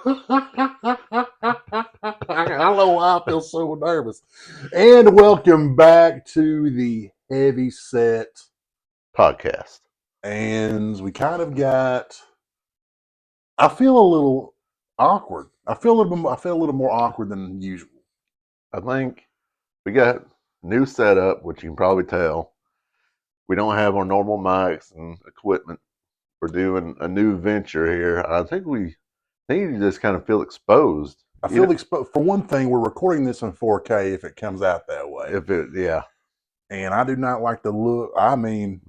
I don't know why I feel so nervous. And welcome back to the Heavyset. Podcast. And we kind of got. I feel a little awkward. I feel a little more awkward than usual. I think we got new setup, which you can probably tell. We don't have our normal mics and equipment. We're doing a new venture here. I think you just kind of feel exposed. I feel exposed. For one thing, we're recording this in 4K if it comes out that way. Yeah. And I do not like the look. I mean,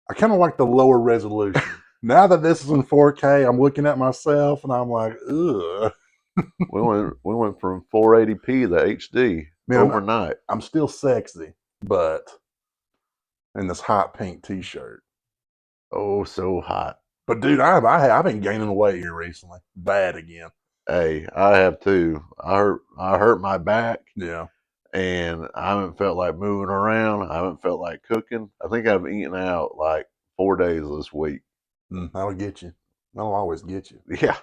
I kind of like the lower resolution. Now that this is in 4K, I'm looking at myself and I'm like, ugh. we went from 480p to HD overnight. I'm still sexy, but in this hot pink T-shirt. Oh, so hot. But dude, I've been gaining weight here recently. Bad again. Hey, I have too. I hurt my back. Yeah. And I haven't felt like moving around. I haven't felt like cooking. I think I've eaten out like 4 days this week. That'll get you. That'll always get you. Yeah.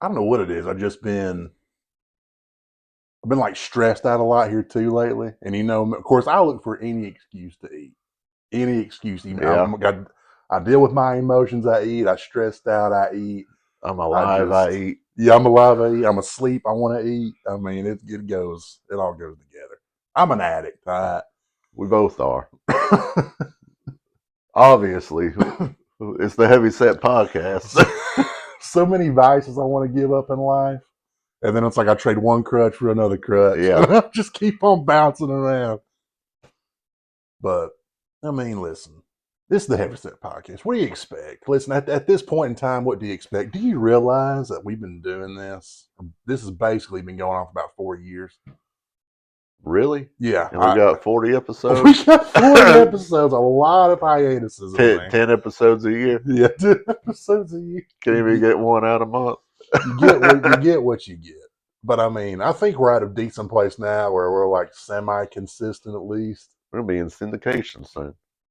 I don't know what it is. I've been like stressed out a lot here too lately. And of course, I look for any excuse to eat. Any excuse. I deal with my emotions. I eat. I stressed out. I eat. I'm alive. I eat. Yeah, I'm alive. I eat. I'm asleep. I want to eat. I mean, it all goes together. I'm an addict. All right. We both are. Obviously, it's the Heavyset podcast. So many vices I want to give up in life. And then it's like I trade one crutch for another crutch. Yeah. Just keep on bouncing around. But, I mean, listen. This is the Heavyset podcast. What do you expect? Listen, at this point in time, what do you expect? Do you realize that we've been doing this? This has basically been going on for about 4 years. Really? Yeah. And we got 40 episodes? We got 40 episodes. A lot of hiatuses. 10 episodes a year? Yeah, 10 episodes a year. Can't even get one out a month. You get what you get. But, I mean, I think we're at a decent place now where we're like semi-consistent at least. We're going to be in syndication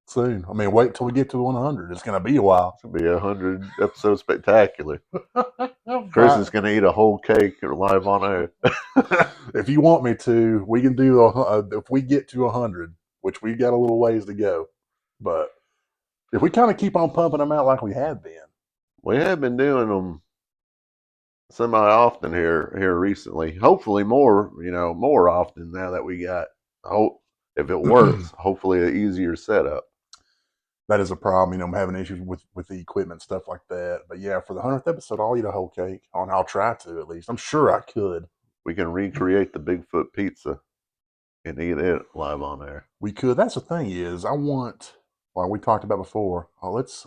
soon. I mean, wait till we get to 100. It's going to be a while. It's going to be 100 episode spectacular. Chris is going to eat a whole cake live on air. If you want me to, we can do if we get to 100, which we've got a little ways to go. But if we kind of keep on pumping them out like we have been. We have been doing them semi-often here recently. Hopefully more often now that we got, if it works, hopefully an easier setup. That is a problem. I'm having issues with the equipment, stuff like that. But yeah, for the 100th episode, I'll eat a whole cake. I'll try to, at least. I'm sure I could. We can recreate the Bigfoot pizza and eat it live on air. We could. That's the thing is, we talked about before, let's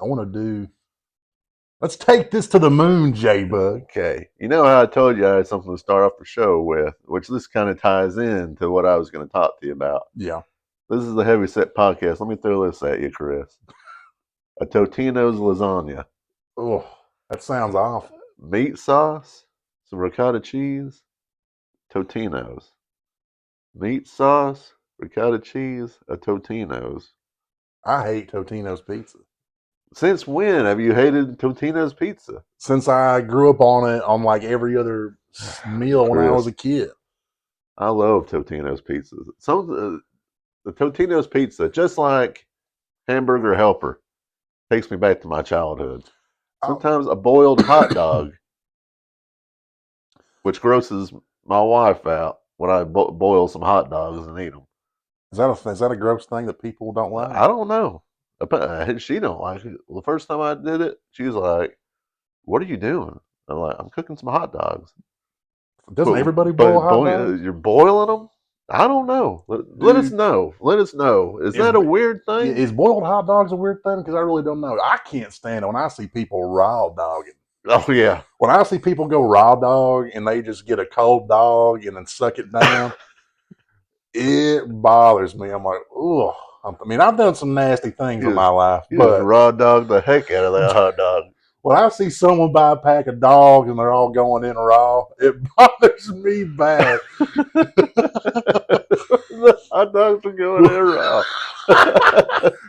take this to the moon, J-Bug. Okay. You know how I told you I had something to start off the show with, which this kind of ties into what I was going to talk to you about. Yeah. This is the Heavyset podcast. Let me throw this at you, Chris. A Totino's lasagna. Oh, that sounds awful. Meat sauce, some ricotta cheese, Totino's. Meat sauce, ricotta cheese, a Totino's. I hate Totino's pizza. Since when have you hated Totino's pizza? Since I grew up on it on like every other meal when I was a kid. I love Totino's pizza. The Totino's pizza, just like Hamburger Helper, takes me back to my childhood. Sometimes a boiled hot dog, which grosses my wife out when I boil some hot dogs and eat them. Is that a gross thing that people don't like? I don't know. She don't like it. The first time I did it, she was like, "What are you doing?" I'm like, "I'm cooking some hot dogs." Doesn't everybody boil hot dogs? You're boiling them? I don't know. Let us know. Let us know. Is that a weird thing? Is boiled hot dogs a weird thing? Because I really don't know. I can't stand it when I see people raw dogging. Oh, yeah. When I see people go raw dog and they just get a cold dog and then suck it down, it bothers me. I'm like, ugh. I mean, I've done some nasty things in my life. But raw dog the heck out of that hot dog. When I see someone buy a pack of dogs and they're all going in raw, it bothers me bad. The hot dogs are going in raw.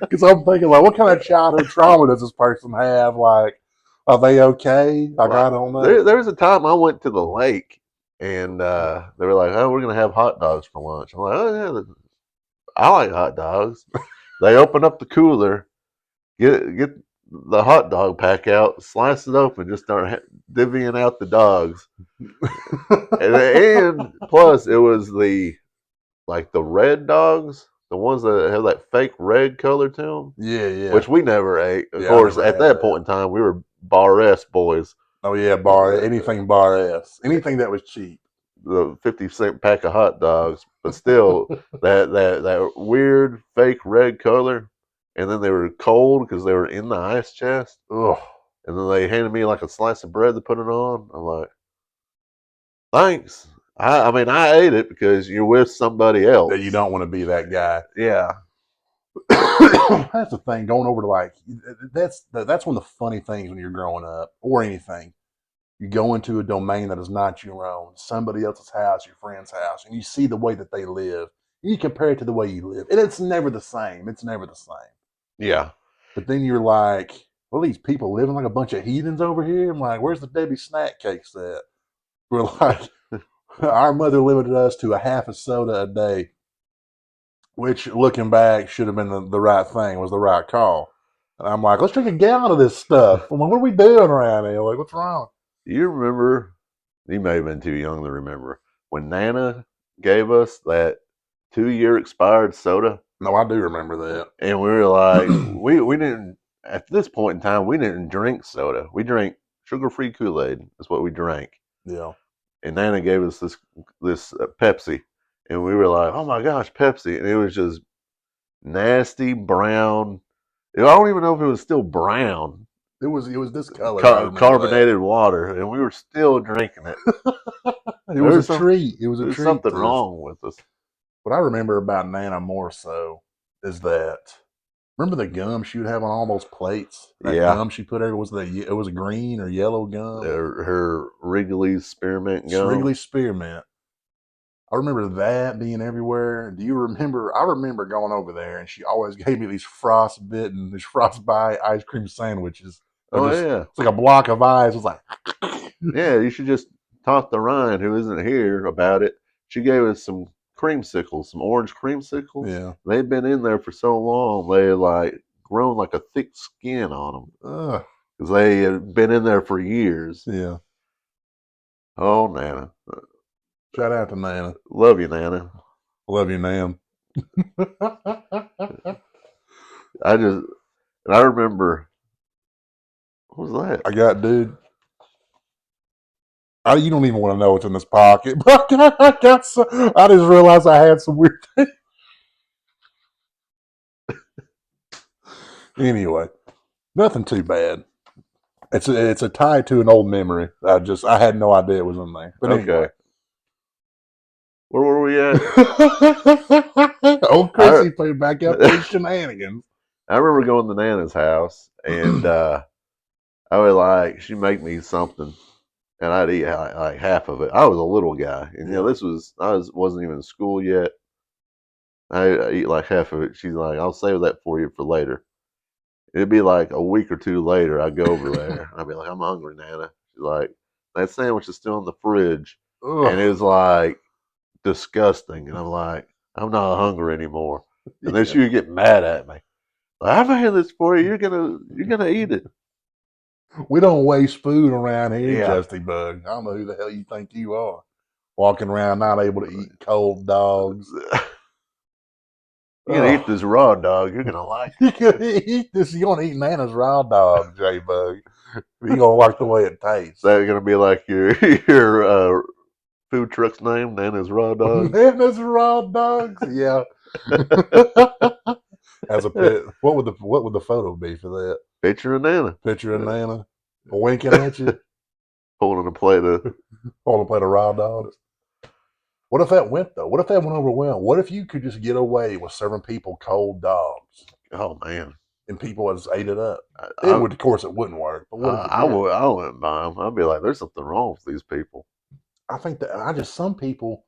Because I'm thinking, like, what kind of childhood trauma does this person have? Like Are they okay? Like, I don't know. There was a time I went to the lake and they were like, "Oh, we're gonna have hot dogs for lunch." I'm like, "Oh yeah, I like hot dogs." They open up the cooler, get the hot dog pack out, slice it open, just start divvying out the dogs, and plus it was the like the red dogs, the ones that have that fake red color to them, Yeah, yeah. which we never ate. Of Yeah, I course, never at had that that. point in time, we were bar S boys. Oh yeah, bar anything bar S. Anything that was cheap. The 50-cent pack of hot dogs, but still that weird fake red color. And then they were cold because they were in the ice chest. Ugh. And then they handed me like a slice of bread to put it on. I'm like, thanks. I mean, I ate it because you're with somebody That you else. don't want to be that guy. Yeah. That's the thing. Going over to like that's one of the funny things when you're growing up or anything. You go into a domain that is not your own, somebody else's house, your friend's house, and you see the way that they live. And you compare it to the way you live, and it's never the same. It's never the same. Yeah. But then you're like, well, these people living like a bunch of heathens over here. I'm like, where's the Debbie snack cakes at? We're like, our mother limited us to a half a soda a day, which looking back should have been the right thing, was the right call. And I'm like, let's drink a gallon of this stuff. I'm like, what are we doing around here? Like, what's wrong? You remember, you may have been too young to remember, when Nana gave us that 2-year expired soda? No, I do remember And we were like, that. we didn't, at this point in time, we didn't drink soda. We drank sugar free Kool Aid, is what we drank. Yeah. And Nana gave us this Pepsi. And we were like, oh my gosh, Pepsi. And it was just nasty brown. I don't even know if it was still brown, It was discolored. I remember that. carbonated water. And we were still drinking it. It There was a was, some, treat. It was a There's treat something to us. wrong with us. What I remember about Nana more so is that remember the gum she would have on all those plates. That Yeah. gum she put there it was a green or yellow gum. Her Wrigley's spearmint gum. Wrigley spearmint. I remember that being everywhere. Do you remember? I remember going over there, and she always gave me these frostbite ice cream sandwiches. Or Oh just yeah. it's like a block of ice. It's like, Yeah, you should just talk to Ryan, who isn't here, about it. She gave us some creamsicles, some orange creamsicles. yeah, They'd been in there for so long, they had like grown like a thick skin on them Ugh, because they had been in there for years. yeah. Oh, Nana, Shout out to Nana. love you, Nana. Love you, Nan. I just, and I remember, what was that? I got, dude. You don't even want to know what's in this pocket, but I got some. I just realized I had some weird things. Anyway, nothing too bad. It's a tie to an old memory. I had no idea it was in there. But anyway, Okay, where were we at? old I Chrissy played back up to his shenanigans. I remember going to Nana's house, and I would like she'd make me something, and I'd eat like half of it. I was a little guy, and Yeah. this was wasn't even in school yet. I eat like half of it. She's like, "I'll save that for you for later." It'd be like a week or two later. I'd go over there. I'd be like, "I'm hungry, Nana." She's like, "That sandwich is still in the fridge," Ugh. and it was like disgusting. And I'm like, "I'm not hungry anymore." And then Yeah. she would get mad at me. Like, "I've had this for you. You're gonna eat it." We don't waste food around here, Yeah. Justy Bug. I don't know who the hell you think you are. Walking around not able to eat cold dogs. You're gonna eat Oh, this raw dog. You're gonna like you can eat this. You're gonna eat Nana's raw dog, J Bug. You're gonna like the way it tastes. that. Gonna be like your your food truck's name, Nana's Raw Dogs. Nana's raw dogs. Yeah. As a pit, what would the photo be for that? Picture of Nana Picture of Nana winking at you, holding a plate of. holding a plate of raw dogs. What if that went though? What if that went over well? What if you could just get away with serving people cold dogs Oh man, and people just ate it up? I It I, would, of course, it wouldn't work. But what if it I did? would I wouldn't buy them. I'd be like, there's something wrong with these people. I think that some people,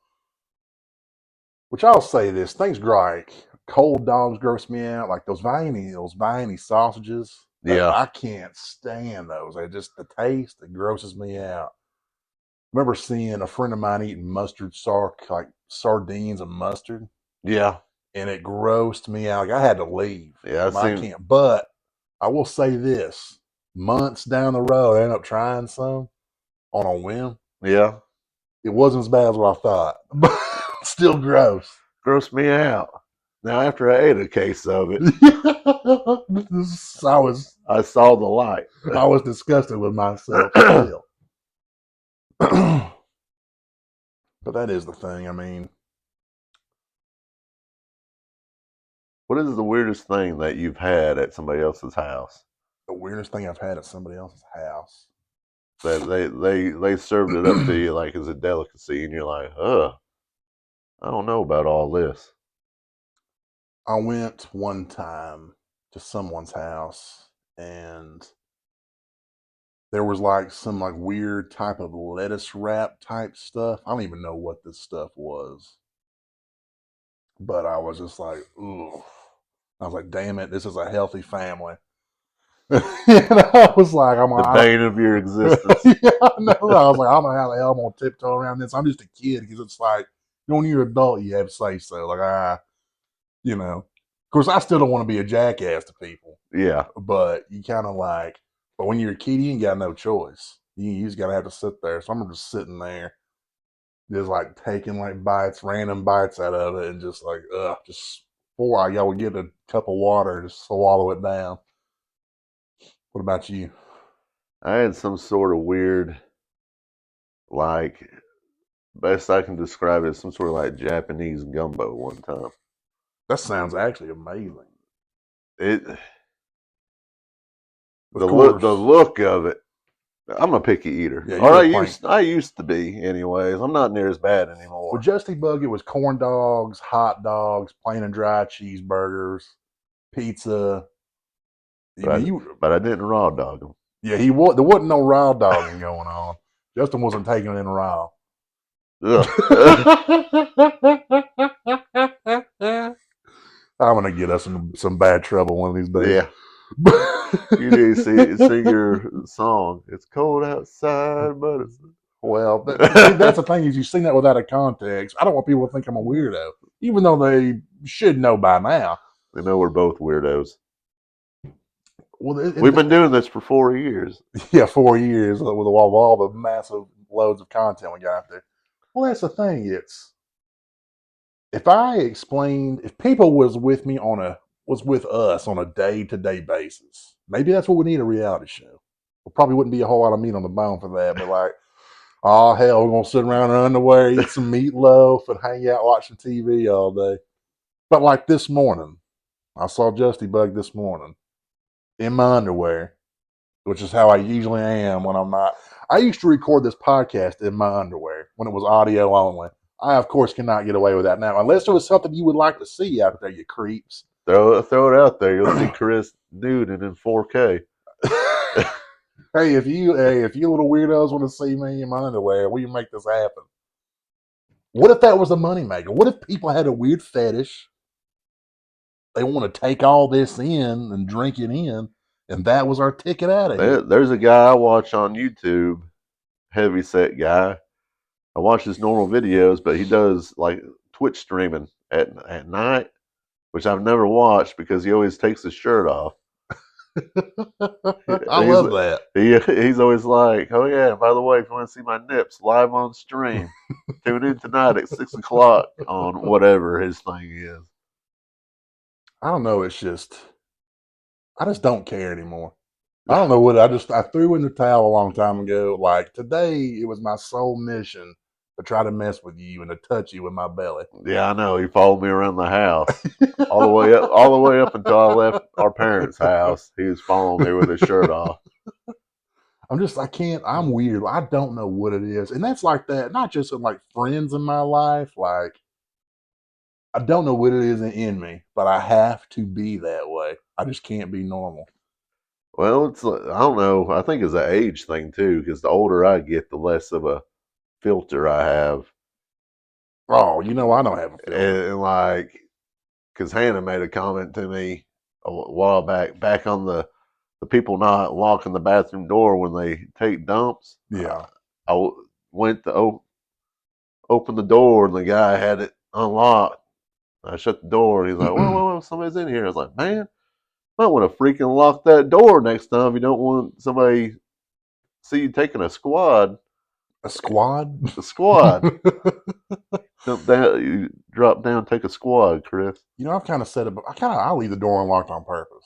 which I'll say this, things like cold dogs gross me out. Like those Viney sausages. Yeah. I can't stand those. They just the taste it grosses me out. Remember seeing a friend of mine eating mustard like sardines and mustard, Yeah. and it grossed me out. Like I had to leave. Yeah. I've I seen. can't. But I will say this: months down the road, I ended up trying some on a whim. Yeah. It wasn't as bad as what I thought, but still gross. Grossed me out. Now, after I ate a case of it, I was I saw the light. I was disgusted with myself still. But that is the thing. I mean, What is the weirdest thing that you've had at somebody else's house? the weirdest thing I've had at somebody else's house. That they served it up to you like as a delicacy, and you're like, I don't know about all this. I went one time to someone's house and there was like some like weird type of lettuce wrap type stuff. I don't even know what this stuff was. But I was just like, ooh. I was like, damn it, this is a healthy family. And I was like, The bane of your existence. yeah, I know. I was like, I don't know how the hell I'm gonna tiptoe around this. I'm just a kid because it's like, when you're an adult, you have to say so. Like, you know, of course, I still don't want to be a jackass to people, Yeah. but you kind of like, but when you're a kid, you ain't got no choice. You just gotta have to sit there. So I'm just sitting there, just like taking like bites, random bites out of it, and just like, just before y'all would get a cup of water, just swallow it down. What about you? I had some sort of weird, like, best I can describe it as some sort of like Japanese gumbo one time. That sounds actually amazing. It Of the course, look of it. I'm a picky eater, yeah, or you're a plain. I used to be, anyways. I'm not near as bad With anymore. Justy Bug, it was corn dogs, hot dogs, plain and dry cheeseburgers, pizza. You But mean you? but I didn't raw dog them. Yeah, he was. There wasn't no raw dogging going on. Justin wasn't taking it in raw. Ugh. I'm gonna get us in some bad trouble one of these days. Yeah, you need to sing your song. It's cold outside, but it's. Well, see, that's the thing is you sing that without a context. I don't want people to think I'm a weirdo, even though they should know by now. They know we're both weirdos. Well, We've been doing this for 4 years. yeah, 4 years with all the massive loads of content we got out there. Well, that's the thing. It's if people was with us on a day to day basis, maybe that's what we need a reality show. There probably wouldn't be a whole lot of meat on the bone for that, but like, oh hell, we're gonna sit around in underwear, eat some meatloaf, and hang out watching TV all day. But like this morning, I saw Justy Bug this morning in my underwear, which is how I usually am when I'm not. I used to record this podcast in my underwear when it was audio only. I, of course, cannot get away with that now, unless there was something you would like to see out there, you creeps. Throw it out there. You'll see Chris nude and in 4K. If you little weirdos want to see me in my underwear, we can make this happen. What if that was a moneymaker? What if people had a weird fetish? They want to take all this in and drink it in, and that was our ticket out of here. There's a guy I watch on YouTube, Heavyset guy. I watch his normal videos, but he does like Twitch streaming at night, which I've never watched because he always takes his shirt off. I He's love that. he's always like, "Oh yeah, by the way, if you want to see my nips live on stream, tune in tonight at 6 o'clock on whatever his thing is." I don't know. I just don't care anymore. I don't know what I threw in the towel a long time ago. Like today, it was my sole mission to try to mess with you and to touch you with my belly. Yeah, I know. He followed me around the house all the way up until I left our parents' house. He was following me with his shirt off. I can't. I'm weird. I don't know what it is, and that's like that. Not just in like friends in my life. Like I don't know what it is in me, but I have to be that way. I just can't be normal. Well, it's I don't know. I think it's an age thing too, because the older I get, the less of a filter I have, Oh, I don't have a filter. and like, because Hannah made a comment to me a while back on the the people not locking the bathroom door when they take dumps. Yeah. Went to open the door and the guy had it unlocked. I shut the door. He's like, "Whoa, somebody's in here." I was like, "Man, I might want to freaking lock that door next time. You don't want somebody see you taking a squad. A squad? A squad. Jump down, you drop down, take a squad, Chris. I've kind of said it, but I leave the door unlocked on purpose.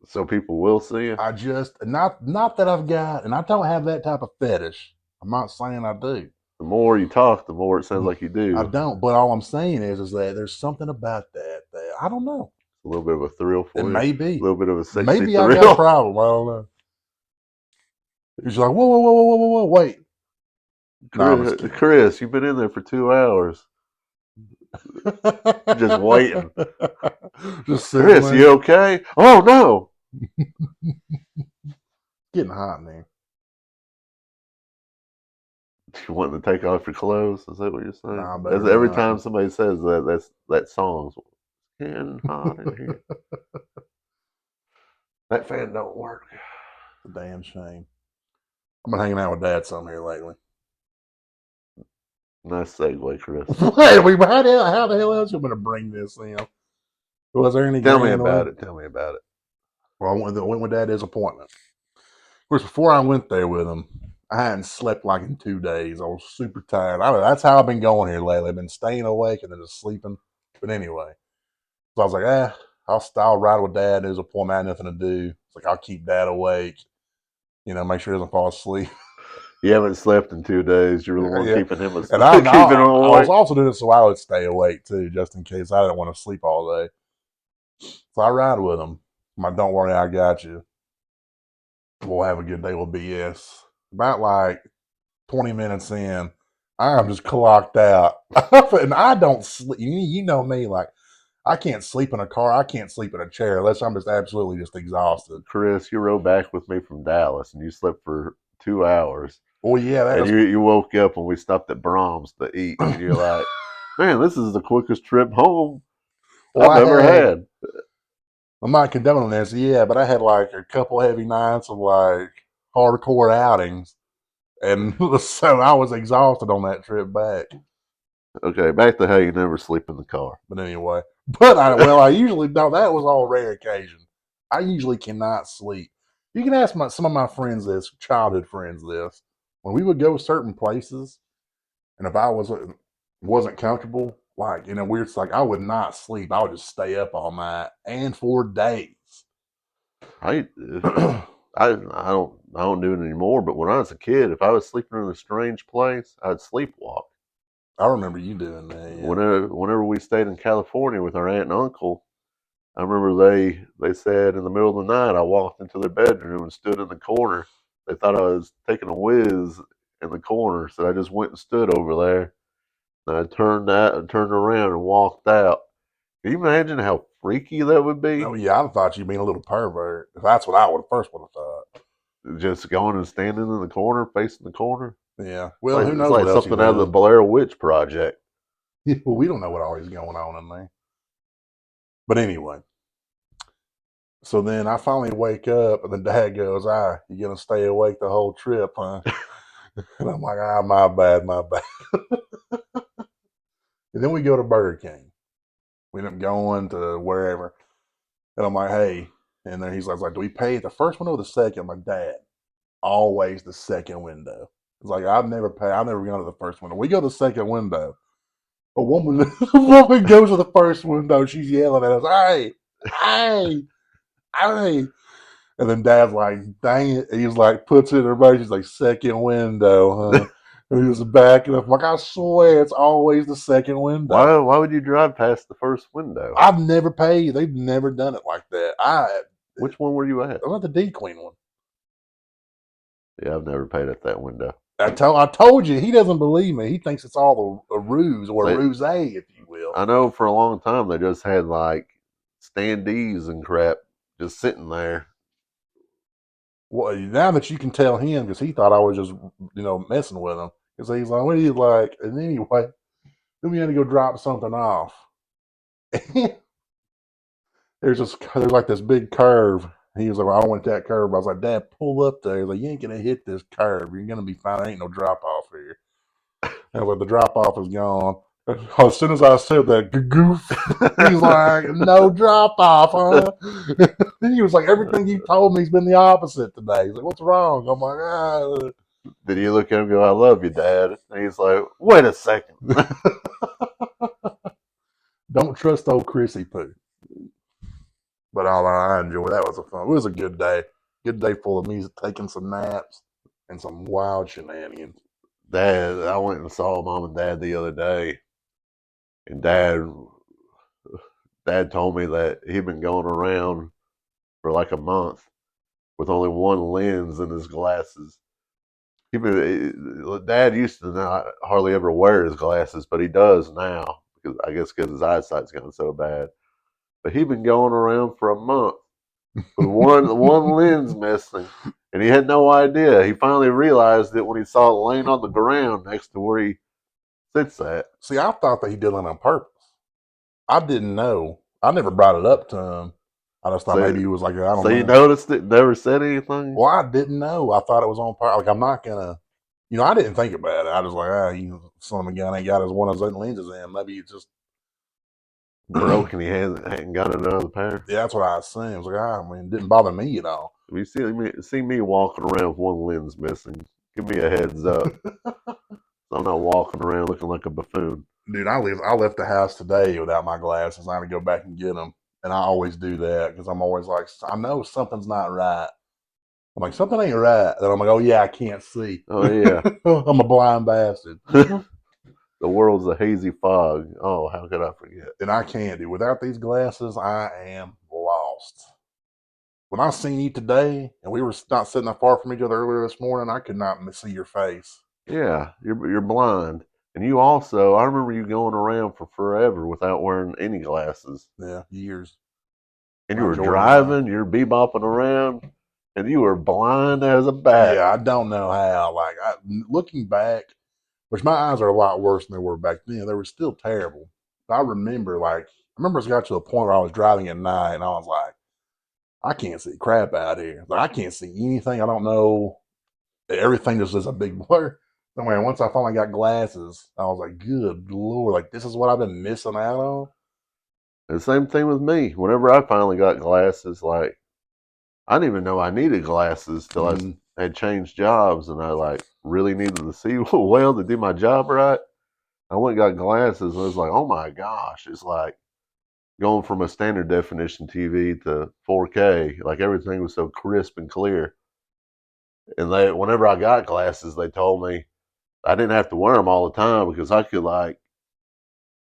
So people will see you. I just not that I've got, and I don't have that type of fetish. I'm not saying I do. The more you talk, the more it sounds like you I do. don't. But all I'm saying is that there's something about that I don't know. A little bit of a thrill It for you. may A be. little bit of a sexy Maybe I got a thrill. problem. I don't know. He's like, whoa, wait. No, I'm just kidding. Chris, you've been in there for 2 hours. Just waiting. Just Chris, there. you okay? Oh no. Getting hot in there. You wanting to take off your clothes? Is that what you're saying? Nah, better Every not. time somebody says that, that song's getting hot in here. That fan don't work. It's a damn shame. I've been hanging out with Dad some here lately. Nice segue, Chris. Wait, how the hell else you going to bring this in? Was there any Tell me grand about way? it. Tell me about it. Well, I went with Dad's appointment. Of course, before I went there with him, I hadn't slept like in 2 days. I was super tired. That's how I've been going here lately. I've been staying awake and then just sleeping. But anyway, so I was like, I'll ride with Dad. His appointment. I had nothing to do. It's like I'll keep Dad awake. Make sure he doesn't fall asleep. You haven't slept in 2 days. You're the one Yeah, keeping him and keeping him I was awake. also doing it so I would stay awake too, just in case I didn't want to sleep all day. So I ride with him. I'm like, don't worry, I got you. We'll have a good day with BS. About like 20 minutes in, I'm just clocked out, and I don't sleep. You know me, like I can't sleep in a car. I can't sleep in a chair unless I'm just absolutely just exhausted. Chris, you rode back with me from Dallas, and you slept for 2 hours. Oh yeah, And you woke up when we stopped at Brahms to eat, and you're like, "Man, this is the quickest trip home well, I've ever had." I'm not condoning this, yeah, but I had like a couple heavy nights of like hardcore outings, and so I was exhausted on that trip back. Okay, back to how you never sleep in the car. But anyway, I usually don't. That was all rare occasion. I usually cannot sleep. You can ask some of my friends this, childhood friends this. When we would go certain places, and if I wasn't comfortable, like weird, it's like I would not sleep. I would just stay up all night and for days. I I don't do it anymore. But when I was a kid, if I was sleeping in a strange place, I'd sleepwalk. I remember you doing that. Yeah. Whenever we stayed in California with our aunt and uncle, I remember they said in the middle of the night I walked into their bedroom and stood in the corner. They thought I was taking a whiz in the corner, so I just went and stood over there. And I turned around and walked out. Can you imagine how freaky that would Oh be? yeah, I thought you being a little pervert. That's what I would have thought. Just going and standing in the corner, facing the corner. Yeah. It's Well, like who it's knows like what else you something out of the did? Blair Witch Project. Well, we don't know what always going on in there. But anyway, so then I finally wake up, and then Dad goes, you gonna stay awake the whole trip, huh?" And I'm like, my bad, my bad. And then we go to Burger King. We end up going to wherever. And I'm like, hey. And then he's like, do we pay the first window or the second? I'm like, Dad, always the second window. It's like, I've never gone to the first window. We go to the second window. A woman, a woman goes to the first window. She's yelling at us, hey, hey. And then Dad's like, dang it. He's like, puts it in her face. She's like, second window, huh? And he was backing up. Like, I swear it's always the second window. Why would you drive past the first window? I've never paid. They've never done it like that. Which one were you at? I'm at the D Queen one. Yeah, I've never paid at that window. I told you, he doesn't believe me. He thinks it's all a ruse or a They, ruse, if you will. I know for a long time they just had like standees and crap just sitting there. Well, now that you can tell him, because he thought I was just, messing with him. Because he's like, what are you like? And anyway, then we had to go drop something off. there's like this big curve He was like, well, I went that curve. I was like, Dad, pull up there. He's like, you ain't going to hit this curve. You're going to be fine. There ain't no drop off here. And like, the drop off is gone. As soon as I said that, goof, he's like, no drop off, huh? He was like, everything you told me's been the opposite today. He's like, what's wrong? I'm like, Did you look at him and go, I love you, Dad? And he's like, wait a second. don't trust old Chrissy Poo. But all I enjoyed, that was it was a good day. Good day full of me taking some naps and some wild shenanigans. Dad, I went and saw Mom and Dad the other day, and Dad told me that he'd been going around for like a month with only one lens in his glasses. Dad used to not hardly ever wear his glasses, but he does now because I guess because his eyesight's gotten so bad. But he'd been going around for a month with one lens missing, and he had no idea. He finally realized it when he saw it laying on the ground next to where he sits at. See, I thought that he did it on purpose. I didn't know. I never brought it up to him. I just thought maybe he was like, I don't So know. you noticed it, never said anything? Well, I didn't know. I thought it was on purpose. Like, I'm not going to, I didn't think about it. I was like, son of a gun ain't got one of his lenses in. Maybe it's just Broke and he hadn't got another pair. Yeah, that's what I assumed. I was like, it didn't bother me at all. If you see me walking around with one lens missing, give me a heads up. I'm not walking around looking like a buffoon. Dude, I left the house today without my glasses. I had to go back and get them. And I always do that because I'm always like, I know something's not right. I'm like, something ain't right. Then I'm like, oh, yeah, I can't see. Oh, yeah. I'm a blind bastard. The world's a hazy fog. Oh, how could I forget? And I can't, dude. Without these glasses, I am lost. When I seen you today, and we were not sitting that far from each other earlier this morning, I could not see your face. Yeah, you're blind. And you also, I remember you going around for forever without wearing any glasses. Yeah, years. And you were driving, you're bebopping around, and you were blind as a bat. Yeah, I don't know how. Like, looking back, which my eyes are a lot worse than they were back then. They were still terrible. But I remember, it got to a point where I was driving at night, and I was like, I can't see crap out here. Like, I can't see anything. I don't know. Everything just is a big blur. Anyway, once I finally got glasses, I was like, good Lord, like, this is what I've been missing out on. The same thing with me. Whenever I finally got glasses, like, I didn't even know I needed glasses till I had changed jobs, and I really needed to see well to do my job right. I went and got glasses, and I was like, oh my gosh, it's like going from a standard definition TV to 4K. Like, everything was so crisp and clear. And whenever I got glasses, they told me I didn't have to wear them all the time because I could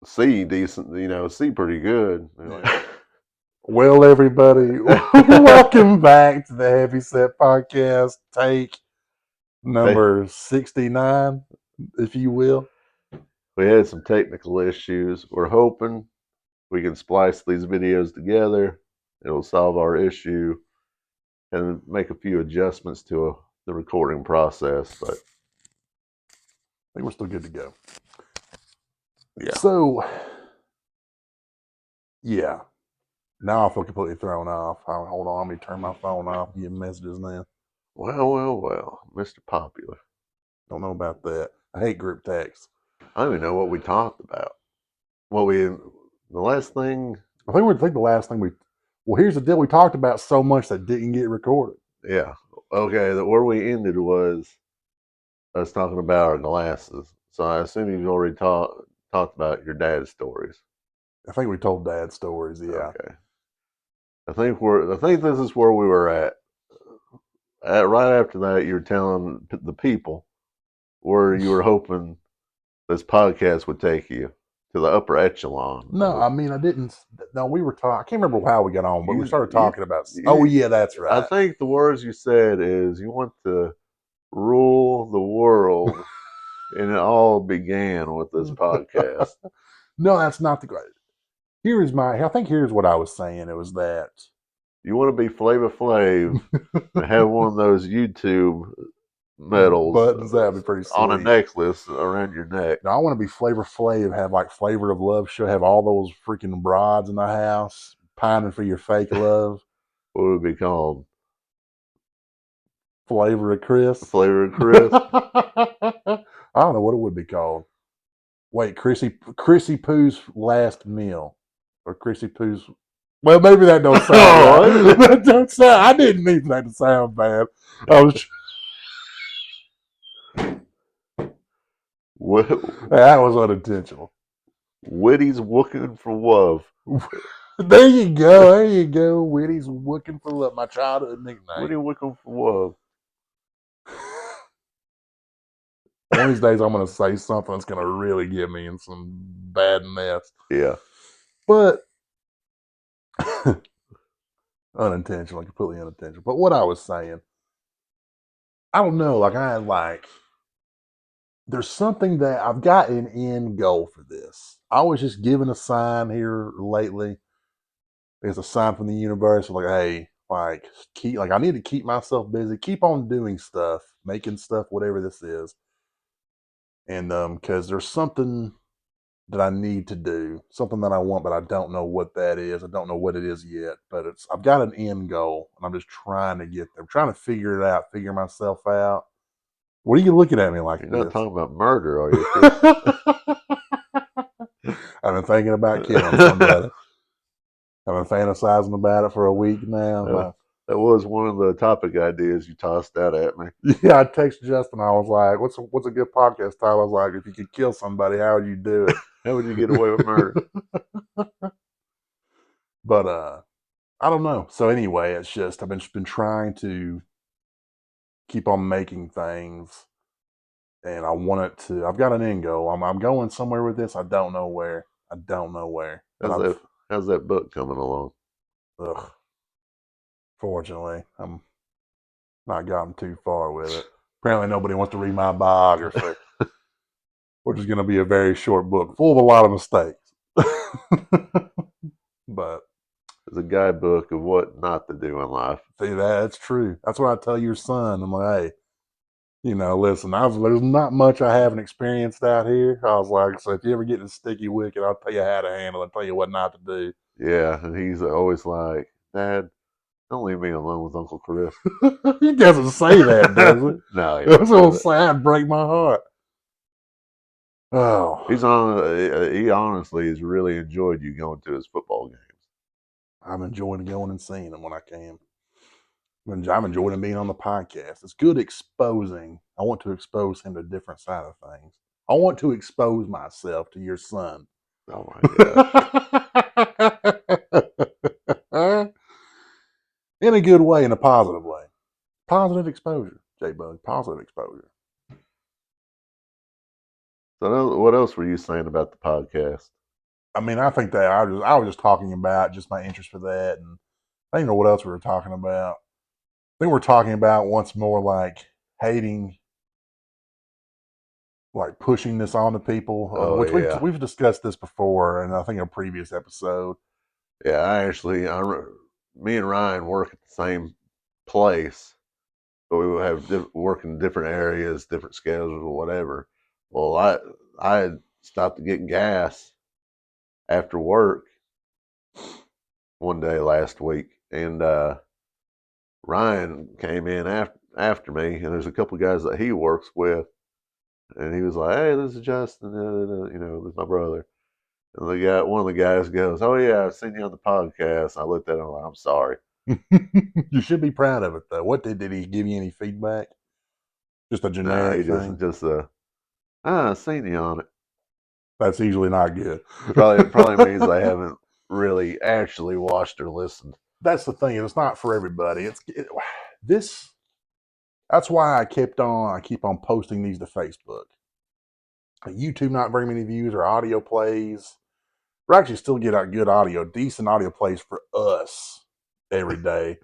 see decent, see pretty good. Yeah. Well, everybody, welcome back to the Heavyset podcast, take number 69, if you will. We had some technical issues. We're hoping we can splice these videos together. It'll solve our issue and make a few adjustments to the recording process, but I think we're still good to go. Yeah. So, yeah. Now I feel completely thrown off. Hold on, let me turn my phone off and get messages now. Well, Mr. Popular. Don't know about that. I hate group text. I don't even know what we talked about. The last thing. I think the last thing well, here's the deal. We talked about so much that didn't get recorded. Yeah. Okay, where we ended was us talking about our glasses. So I assume you've already talked about your dad's stories. I think we told dad stories, yeah. Okay. I think this is where we were at. Right after that, you were telling the people where you were hoping this podcast would take you to the upper echelon. No, I mean, I didn't. No, we were talking. I can't remember how we got on, but we started talking about. Oh, yeah, that's right. I think the words you said is you want to rule the world, and it all began with this podcast. No, that's not the great. I think here's what I was saying. It was that you want to be Flavor Flav and have one of those YouTube medals buttons. That'd be pretty sweet. On a necklace around your neck. Now, I want to be Flavor Flav, have Flavor of Love show, have all those freaking broads in the house pining for your fake love. What would it be called? Flavor of Chris. Flavor of Chris? I don't know what it would be called. Wait, Chrissy Pooh's last meal, or Chrissy Pooh's. Well, maybe that don't sound right. That don't sound. I didn't mean that to sound bad. I was. What? That was unintentional. Witty's looking for love. There you go. There you go. Witty's looking for love. My childhood nickname. Witty looking for love. One of these days, I'm going to say something that's going to really get me in some bad mess. Yeah. But unintentional, completely unintentional. But what I was saying, I don't know. There's something that I've got an end goal for this. I was just given a sign here lately. There's a sign from the universe like, hey, I need to keep myself busy, keep on doing stuff, making stuff, whatever this is. And because there's something that I need to do, something that I want, but I don't know what that is. I don't know what it is yet, but I've got an end goal, and I'm just trying to get there. I'm trying to figure it out, figure myself out. What are you looking at me like You're this? not talking about murder, are you? I've been thinking about killing somebody. I've been fantasizing about it for a week now. That was one of the topic ideas you tossed out at me. Yeah, I texted Justin. I was like, "What's a good podcast title?" I was like, "If you could kill somebody, how would you do it? How would you get away with murder?" But I don't know. So anyway, it's just I've been trying to keep on making things, and I want it to. I've got an end goal. I'm going somewhere with this. I don't know where. I don't know where. But How's that book coming along? ugh, fortunately, I'm not gotten too far with it. Apparently, nobody wants to read my biography, which is going to be a very short book, full of a lot of mistakes. But It's a guidebook of what not to do in life. see, that's true. That's what I tell your son. I'm like, hey, listen, there's not much I haven't experienced out here. I was like, so if you ever get in a sticky wicket, I'll tell you how to handle it. I'll tell you what not to do. Yeah, and he's always like, "Dad, don't leave me alone with Uncle Chris." He doesn't say that, does he? No, he That's doesn't what say say. That'd break my heart. Oh, he honestly has really enjoyed you going to his football games. I'm enjoying going and seeing him when I can. I'm enjoying him being on the podcast. It's good exposing. I want to expose him to a different side of things. I want to expose myself to your son. Oh my gosh. In a good way, in a positive way. Positive exposure, J-Bug. Positive exposure. So what else were you saying about the podcast? I mean, I think that I was just talking about just my interest for that, and I don't know what else we were talking about. I think we're talking about once more like hating, like pushing this on to people, Oh which yeah, we've discussed this before, and I think in a previous episode. yeah. Me and Ryan work at the same place, but we would have work in different areas, different schedules, or whatever. Well, I had stopped to get gas after work one day last week, and Ryan came in after me, and there's a couple of guys that he works with, and he was like, "Hey, this is Justin, this is my brother." And one of the guys goes, "Oh yeah, I've seen you on the podcast." I looked at him like, "I'm sorry." You should be proud of it though. What did he give you any feedback? Just a Nah, he generic thing. I've seen you on it. That's usually not good. Probably means I haven't really actually watched or listened. That's the thing. It's not for everybody. This. That's why I keep on posting these to Facebook. YouTube, not very many views or audio plays. We actually still get out good audio, decent audio plays for us every day.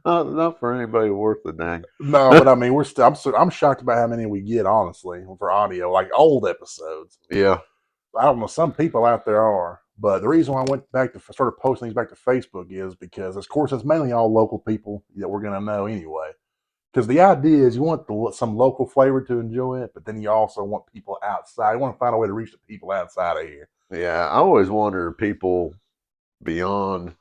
Not for anybody worth the dang. No, but I mean, I'm shocked about how many we get, honestly, for audio, like old episodes. Yeah. I don't know. Some people out there are, but the reason why I went back to started posting these back to Facebook is because, of course, it's mainly all local people that we're going to know anyway. Because the idea is you want some local flavor to enjoy it, but then you also want people outside. You want to find a way to reach the people outside of here. Yeah, I always wonder people beyond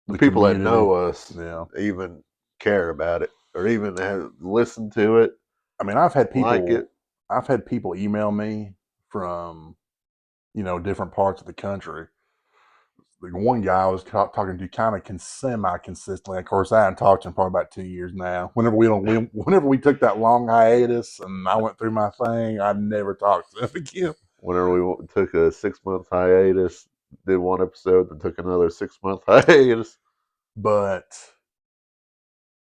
the the people that community. know us Yeah. even care about it or even have listened to it, I mean, like I've had people email me from, different parts of the country. Like one guy I was talking to kind of semi consistently. Of course, I haven't talked to him probably about 2 years now. Whenever we took that long hiatus and I went through my thing, I never talked to him again. Whenever we took a 6 month hiatus, did one episode, then took another 6 month hiatus. But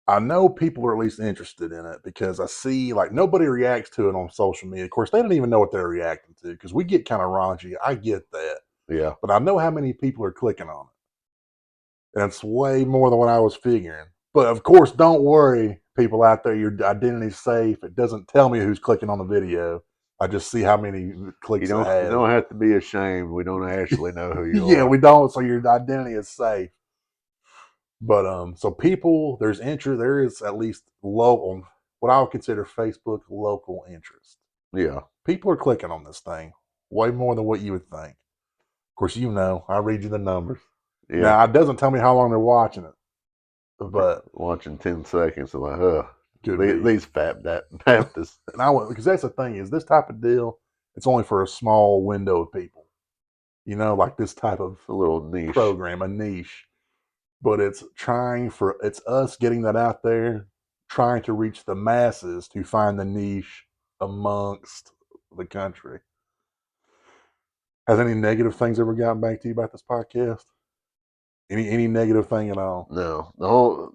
I know people are at least interested in it because I see like nobody reacts to it on social media. Of course, they don't even know what they're reacting to because we get kind of raunchy. I get that, Yeah, but I know how many people are clicking on it. And it's way more than what I was figuring. But of course, don't worry, people out there, your identity's safe. It doesn't tell me who's clicking on the video. I just see how many you clicks it don't you has. don't have to be ashamed. We don't actually know who you Yeah, are. we don't. So your identity is safe. But so people, there's interest. There is at least local, what I would consider Facebook local interest. Yeah, People are clicking on this thing way more than what you would think. Of course, I read you the numbers. yeah. Now, it doesn't tell me how long they're watching it, but Watching 10 seconds, and like, could be. these Baptists, And I went because that's the thing is this type of deal. It's only for a small window of people. Like this type of a little niche. program, a niche. But it's us getting that out there, trying to reach the masses to find the niche amongst the country. Has any negative things ever gotten back to you about this podcast? Any negative thing at all? No,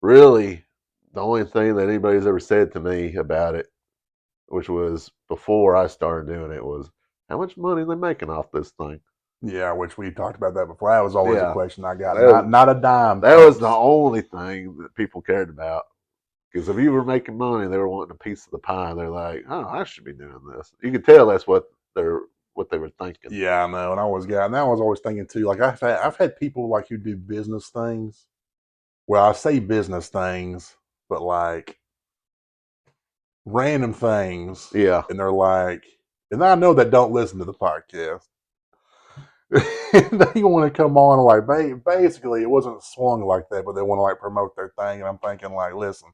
really, the only thing that anybody's ever said to me about it, which was before I started doing it, was how much money are they making off this thing? Yeah, which we talked about that before. That was always a Yeah, question I got. that Not a dime, that was the folks. only thing that people cared about. Because if you were making money, they were wanting a piece of the pie. They're like, "Oh, I should be doing this." You could tell that's what they were thinking. Yeah, I know, and I was always thinking too. Like I've had people like who do business things. Well, I say business things, but like random things, Yeah, and they're like, and I know that don't listen to the podcast. They want to come on like basically it wasn't swung like that, but they want to like promote their thing, and I'm thinking like, listen,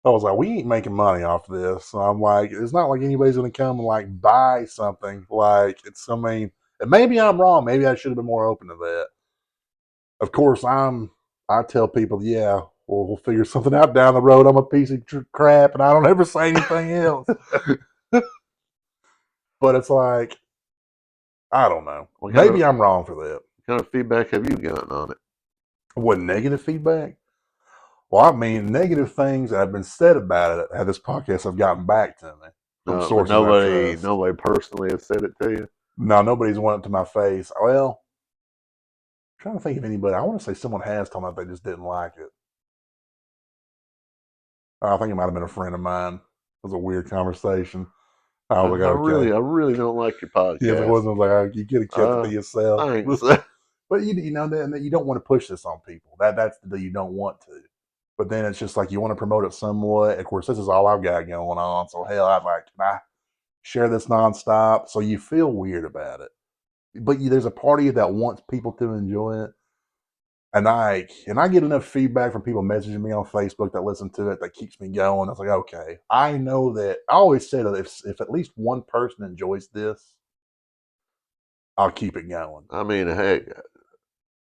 I was like, we ain't making money off this. So I'm like, it's not like anybody's gonna come and like buy something. Like it's, I mean, and maybe I'm wrong. Maybe I should have been more open to that. Of course, I tell people, yeah, we'll figure something out down the road. I'm a piece of crap, and I don't ever say anything else. But it's like, I don't know. what kind Maybe of I'm wrong for that. feedback have you gotten on it? What negative feedback? Well, I mean, negative things that have been said about it at this podcast have gotten back to me from No, but sources I trust. nobody personally has said it to you. No, nobody's went up to my face. Well, I'm trying to think of anybody. I want to say someone has told me that they just didn't like it. I think it might have been a friend of mine. It was a weird conversation. I was like, okay. I really don't like your Yes, it podcast. wasn't like you could have kept it to yourself. Thanks. But that you don't want to push this on people. That's the deal. You don't want to. But then it's just like you want to promote it somewhat. Of course, this is all I've got going on. So hell, I'd like, can I share this nonstop? So you feel weird about it. But there's a part of you that wants people to enjoy it. And I get enough feedback from people messaging me on Facebook that listen to it that keeps me going. I was like, okay, I know that I always say that if at least one person enjoys this, I'll keep it going. I mean, heck,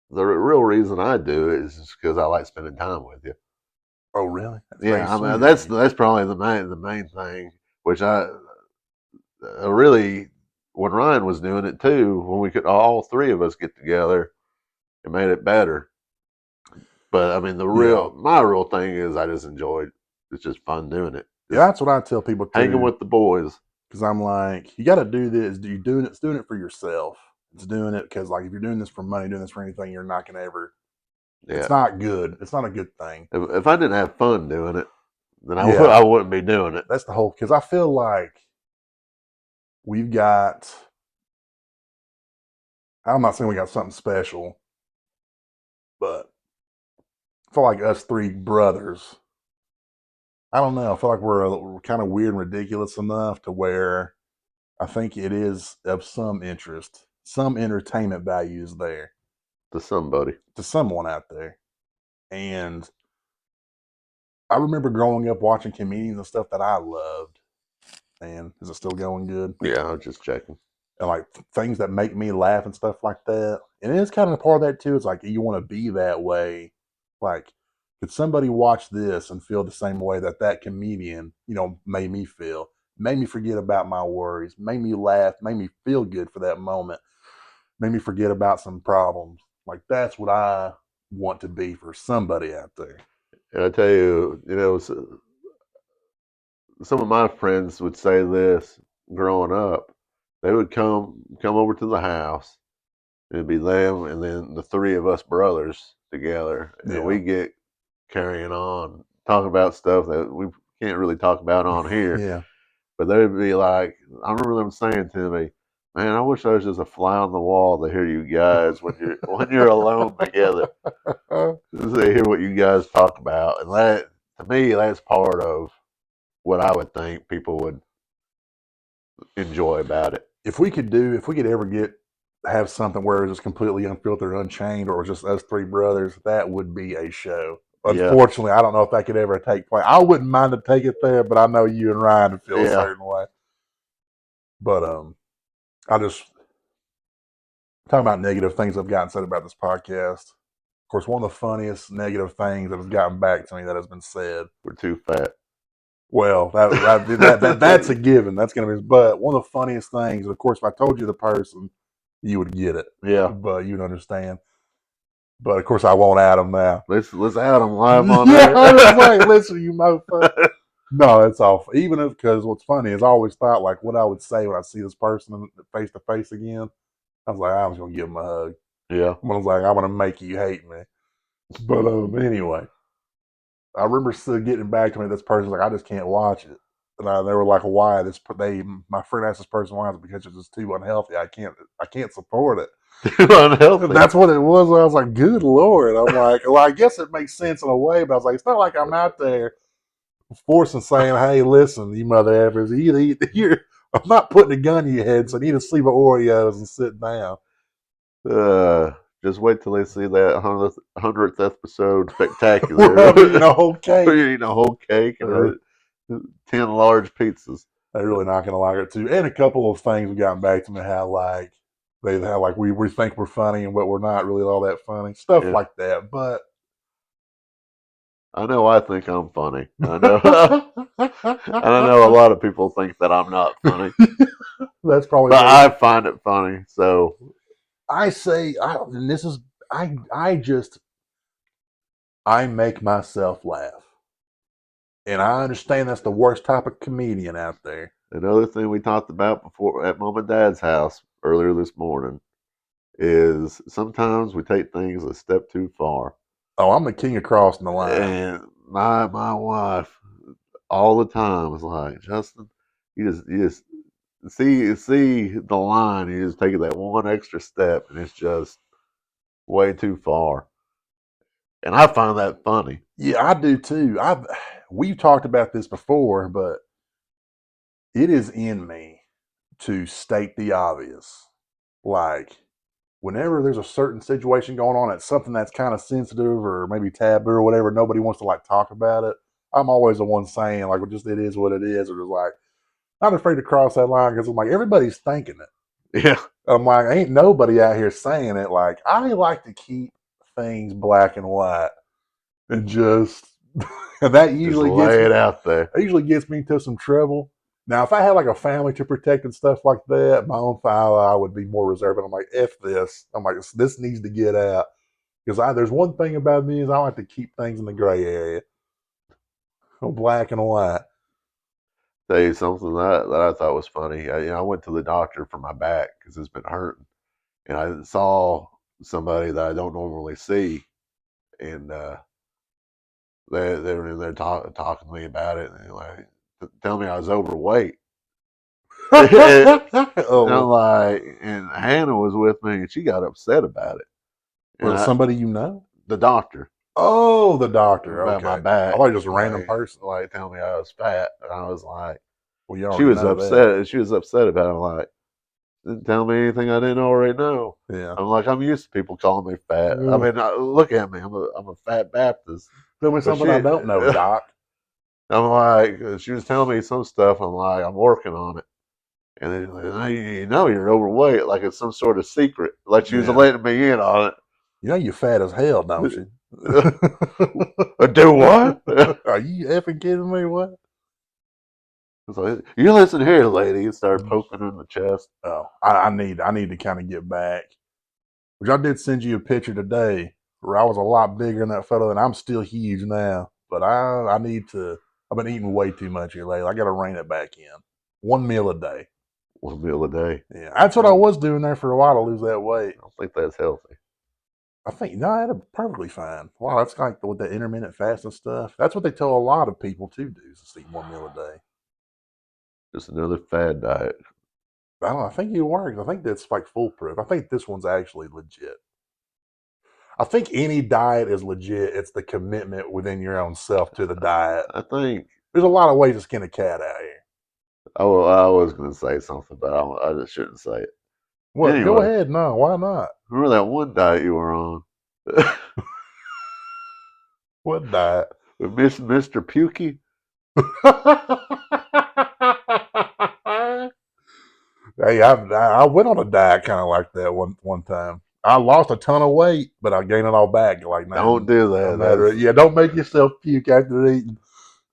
the real reason I do it is just because I like spending time with you. Oh, really? That's very Yeah, I mean sweet of you. that's probably the main thing. Which I really when Ryan was doing it too, when we could all three of us get together, it made it better. But I mean, Yeah. my real thing is I just enjoyed. It's just fun doing it, Yeah, just that's what I tell people hanging too. with the boys. Because I'm like, you got to do this. You're doing it. It's doing it for yourself. It's doing it because, like, if you're doing this for money, doing this for anything, you're not going to ever. It's Yeah, not good. It's not a good thing. if I didn't have fun doing it, then Yeah, I wouldn't be doing it. that's the whole. Because I feel like we've got. I'm not saying we got something special, but I feel like us three brothers. I don't know. I feel like we're kind of weird and ridiculous enough to where I think it is of some interest, some entertainment value is there. to somebody. to someone out there. And I remember growing up watching comedians and stuff that I loved. And is it still going good? Yeah, I was just checking. And like things that make me laugh and stuff like that. And it's kind of part of that too. It's like you want to be that way. Like, could somebody watch this and feel the same way that that comedian, made me feel? Made me forget about my worries. Made me laugh. Made me feel good for that moment. Made me forget about some problems. Like that's what I want to be for somebody out there. And I tell you, some of my friends would say this growing up. They would come over to the house. It'd be them and then the three of us brothers together, and Yeah. we get carrying on, talking about stuff that we can't really talk about on here. Yeah. But they'd be like, I remember them saying to me, "Man, I wish I was just a fly on the wall to hear you guys when you're alone together. Just to hear what you guys talk about." And that, to me, that's part of what I would think people would enjoy about it. If we could ever have something where it's just completely unfiltered, unchained, or just us three brothers, that would be a show. Yeah, Unfortunately, I don't know if that could ever take place. I wouldn't mind to take it there, but I know you and Ryan would feel a yeah. certain way. But I just talking about negative things I've gotten said about this podcast. Of course, one of the funniest negative things that has gotten back to me that has been said. We're too fat. Well, that's a given. That's going to be. But one of the funniest things, of course, if I told you the person, you would get it. Yeah. But you'd understand. But of course, I won't add them now. Let's add them live on Yeah, there. I was like, listen, you motherfucker. No, it's awful. Even if, because what's funny is I always thought like what I would say when I see this person face to face again. I was like, I was gonna give him a hug. Yeah. I was like, I'm gonna make you hate me. But anyway, I remember still getting back to me. This person's like, I just can't watch it. And they were like, why? My friend asked this person why. It's because it's just too unhealthy. I can't support it. Too unhealthy. That's what it was. I was like, good Lord. I'm like, well, I guess it makes sense in a way, but I was like, it's not like I'm out there forcing saying, hey, listen, you mother effers, I'm not putting a gun in your head, so you need to sleep with Oreos and sit down. Just wait till they see that 100th episode spectacular. We're eating a whole cake. We're eating a whole cake and 10 large pizzas. They're really not going to like it too. And a couple of things have gotten back to me how like we think we're funny and but we're not really all that funny. Stuff Yeah. like that. But I know I think I'm funny. I know and I know a lot of people think that I'm not funny. That's probably But I find it funny. So I say and this is I make myself laugh. And I understand that's the worst type of comedian out there. another thing we talked about before at Mom and Dad's house earlier this morning is sometimes we take things a step too far. Oh, I'm the king of crossing the line. And my wife all the time was like, Justin, you just see the line, you just take it that one extra step and it's just way too far. And I find that funny. Yeah, I do too. We've talked about this before, but it is in me to state the obvious. Like whenever there's a certain situation going on, it's something that's kind of sensitive or maybe taboo or whatever, nobody wants to like talk about it. I'm always the one saying like, well, just it is what it is, or just like not afraid to cross that line because I'm like everybody's thinking it. Yeah. I'm like ain't nobody out here saying it. Like I like to keep things black and white and just and that usually Just gets lay me, it out there. that usually gets me into some trouble. Now, if I had like a family to protect and stuff like that, my own file, I would be more reserved. And I'm like, F this. I'm like, this needs to get out. Because there's one thing about me is I like to keep things in the gray area, black and white. Tell you something that I thought was funny. I went to the doctor for my back because it's been hurting, and I saw somebody that I don't normally see, and they were in there talking to me about it, and like telling me I was overweight. And I'm Oh, like, and Hannah was with me, and she got upset about it. And was it somebody you know? the doctor Oh, the doctor. about my Okay. I back, thought it was just a random person. like telling me I was fat, and I was like, Well, you she already was know that. upset. She was upset about it. I'm like, Didn't tell me anything I didn't already know. Yeah. I'm like, I'm used to people calling me fat. I Mm. mean, look at me. I'm a fat Baptist. Tell me But something I don't know, Doc. I'm like, she was telling me some stuff. I'm like, I'm working on it. And then like, "No, you know you're overweight, like it's some sort of secret. Like she was Yeah. letting me in on You know you're fat as hell, don't it. you? Do what? Are you effing kidding me? What? It's like, you listen here, lady. And started poking her in the chest. Oh, I need to kind of get back. Which I did send you a picture today where I was a lot bigger in that photo, and I'm still huge now. But I need to. I've been eating way too much here lately. I got to rein it back in. One meal a day. One meal a day. Yeah, that's I what I don't, was doing there for a while to lose that weight. I don't think that's healthy. I think no, I had it perfectly fine. Wow, that's like with the intermittent fasting stuff. That's what they tell a lot of people to do is to eat one meal a day. Just another fad diet. I don't know, I think it works. I think that's like foolproof. I think this one's actually legit. I think any diet is legit. It's the commitment within your own self to the diet. I think There's a lot of ways to skin a cat out here. I was going to say something, but I just shouldn't say it. What? Go Anyway, ahead. No, why not? remember that one diet you were on What diet? with Mr. Pukey? Hey, I went on a diet kind of like that one time. I lost a ton of weight, but I gained it all back. Like, Don't man, do no that. matter. That's Yeah, don't make yourself puke after eating.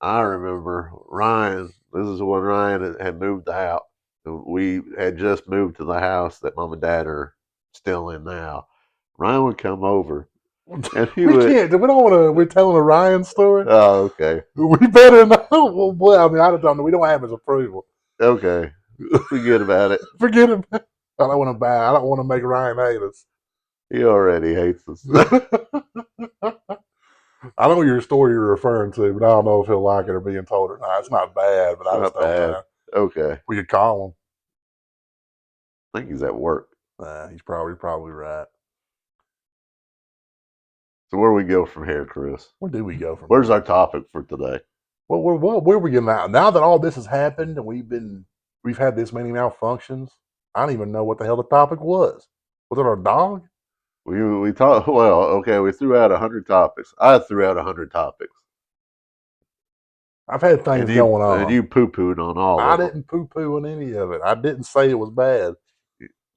I remember Ryan. This is when Ryan had moved out. We had just moved to the house that mom and dad are still in now. Ryan would come over, and he We would. can't. We don't want to. We're telling a Ryan story. Oh, okay, We better not. Well, I mean, I don't know. We don't have his approval. okay. Forget about it. Forget him. I don't want to buy. I don't want to make Ryan hate us. He already hates us. I know your story you're referring to, but I don't know if he'll like it or being told or not. It's not bad, but It's I just not don't bad. know. Okay, We could call I think he's at work. him. He's probably right. So where we go from here, Chris? Where do we go from Where's here? our topic for today? Well, where are we getting now? Now that all this has happened and we've had this many malfunctions, I don't even know what the hell the topic was. Was it our dog? We talked. Well, okay, we threw out 100 topics. I threw out 100 topics, I've had and things going on. you poo pooed on all I of them. didn't poo poo on any of it. I didn't say it was bad.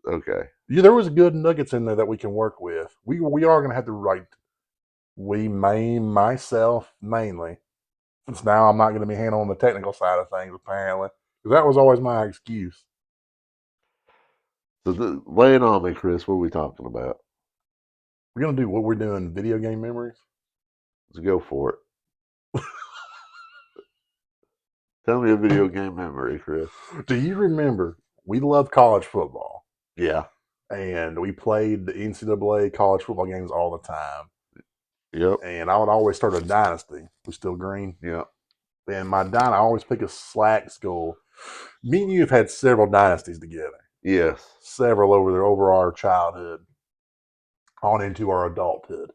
Okay. Yeah, there was good nuggets in there that we can work with. We are going to have to write. We may myself mainly, since now I'm not going to be handling the technical side of things apparently, because that was always my excuse. So lay it on me, Chris. What are we talking about? We're going to do what we're doing. Video game memories. Let's go for it. Tell me a video game memory, Chris. Do you remember we loved college football Yeah. and we played the NCAA college football games all the time? Yep. And I would always start a dynasty. We still green. Yep. And my I always pick a slack school. Me and you have had several dynasties together, Yes. several over our childhood on into our adulthood.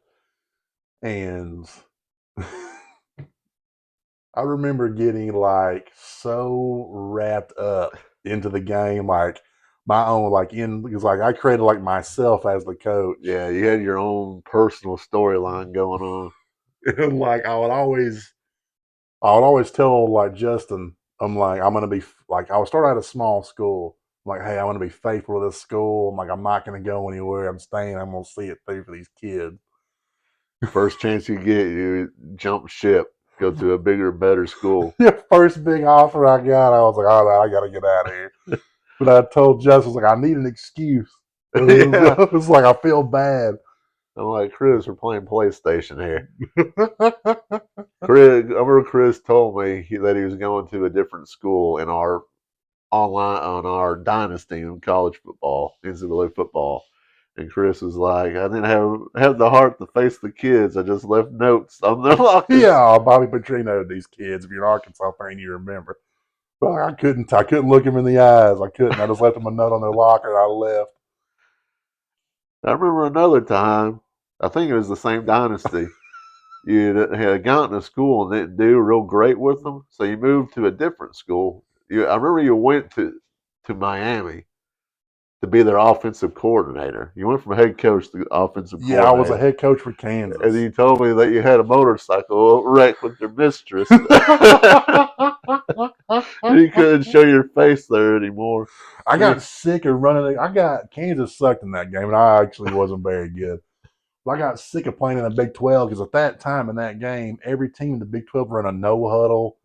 And I remember getting like so wrapped up into the game, like my own, like in because like I created like myself as the coach. Yeah. You had your own personal storyline going on. And like I would always tell like Justin, I'm like, I'm gonna be like I would start at a small school. I'm like, hey, I'm gonna be faithful to this school. I'm like, I'm not gonna go anywhere. I'm staying. I'm gonna see it through for these kids. First chance you get, you jump ship, go to a bigger, better school. Yeah, first big offer I got, I was like, all right, I gotta get out of here. But I told Justin, I was like, I need an excuse. It was, Yeah. it was like I feel bad. I'm like, Chris, we're playing PlayStation here. Chris, I remember Chris told me that he was going to a different school in our online on our dynasty in college football, NCAA football. And Chris was like, I didn't have the heart to face the kids. I just left notes on their lockers. Yeah, Bobby Petrino, these kids. If you're an Arkansas fan, you remember. But I couldn't look him in the eyes. I couldn't. I just left them a note on their locker and I left. I remember another time, I think it was the same dynasty. You had gotten to school and didn't do real great with them, so you moved to a different school. I remember you went to Miami, to be their offensive coordinator. You went from head coach to offensive Yeah, I was a coordinator. head coach for And Kansas. you told me that you had a motorcycle wreck with your mistress. You couldn't show your face there anymore. I Yeah. got sick of running. Kansas sucked in that game, and I actually wasn't very good. But I got sick of playing in the Big 12 because at that time in that game, every team in the Big 12 ran a no huddle,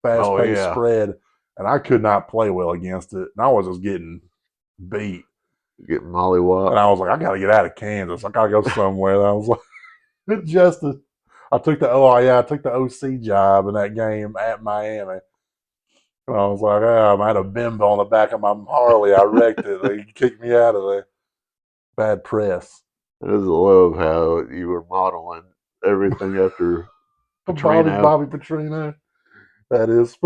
fast Oh paced yeah. spread, and I could not play well against it. And I was just getting beat. Getting And mollywopped. I was like, I got to get out of Kansas. I got to go somewhere. And I was like, it just, I took the OC job in that game at Miami. And I was like, I had a bimbo on the back of my Harley. I wrecked it. They kicked me out of there. Bad press. I just love how you were modeling everything after Petrino. Bobby Petrino. That is.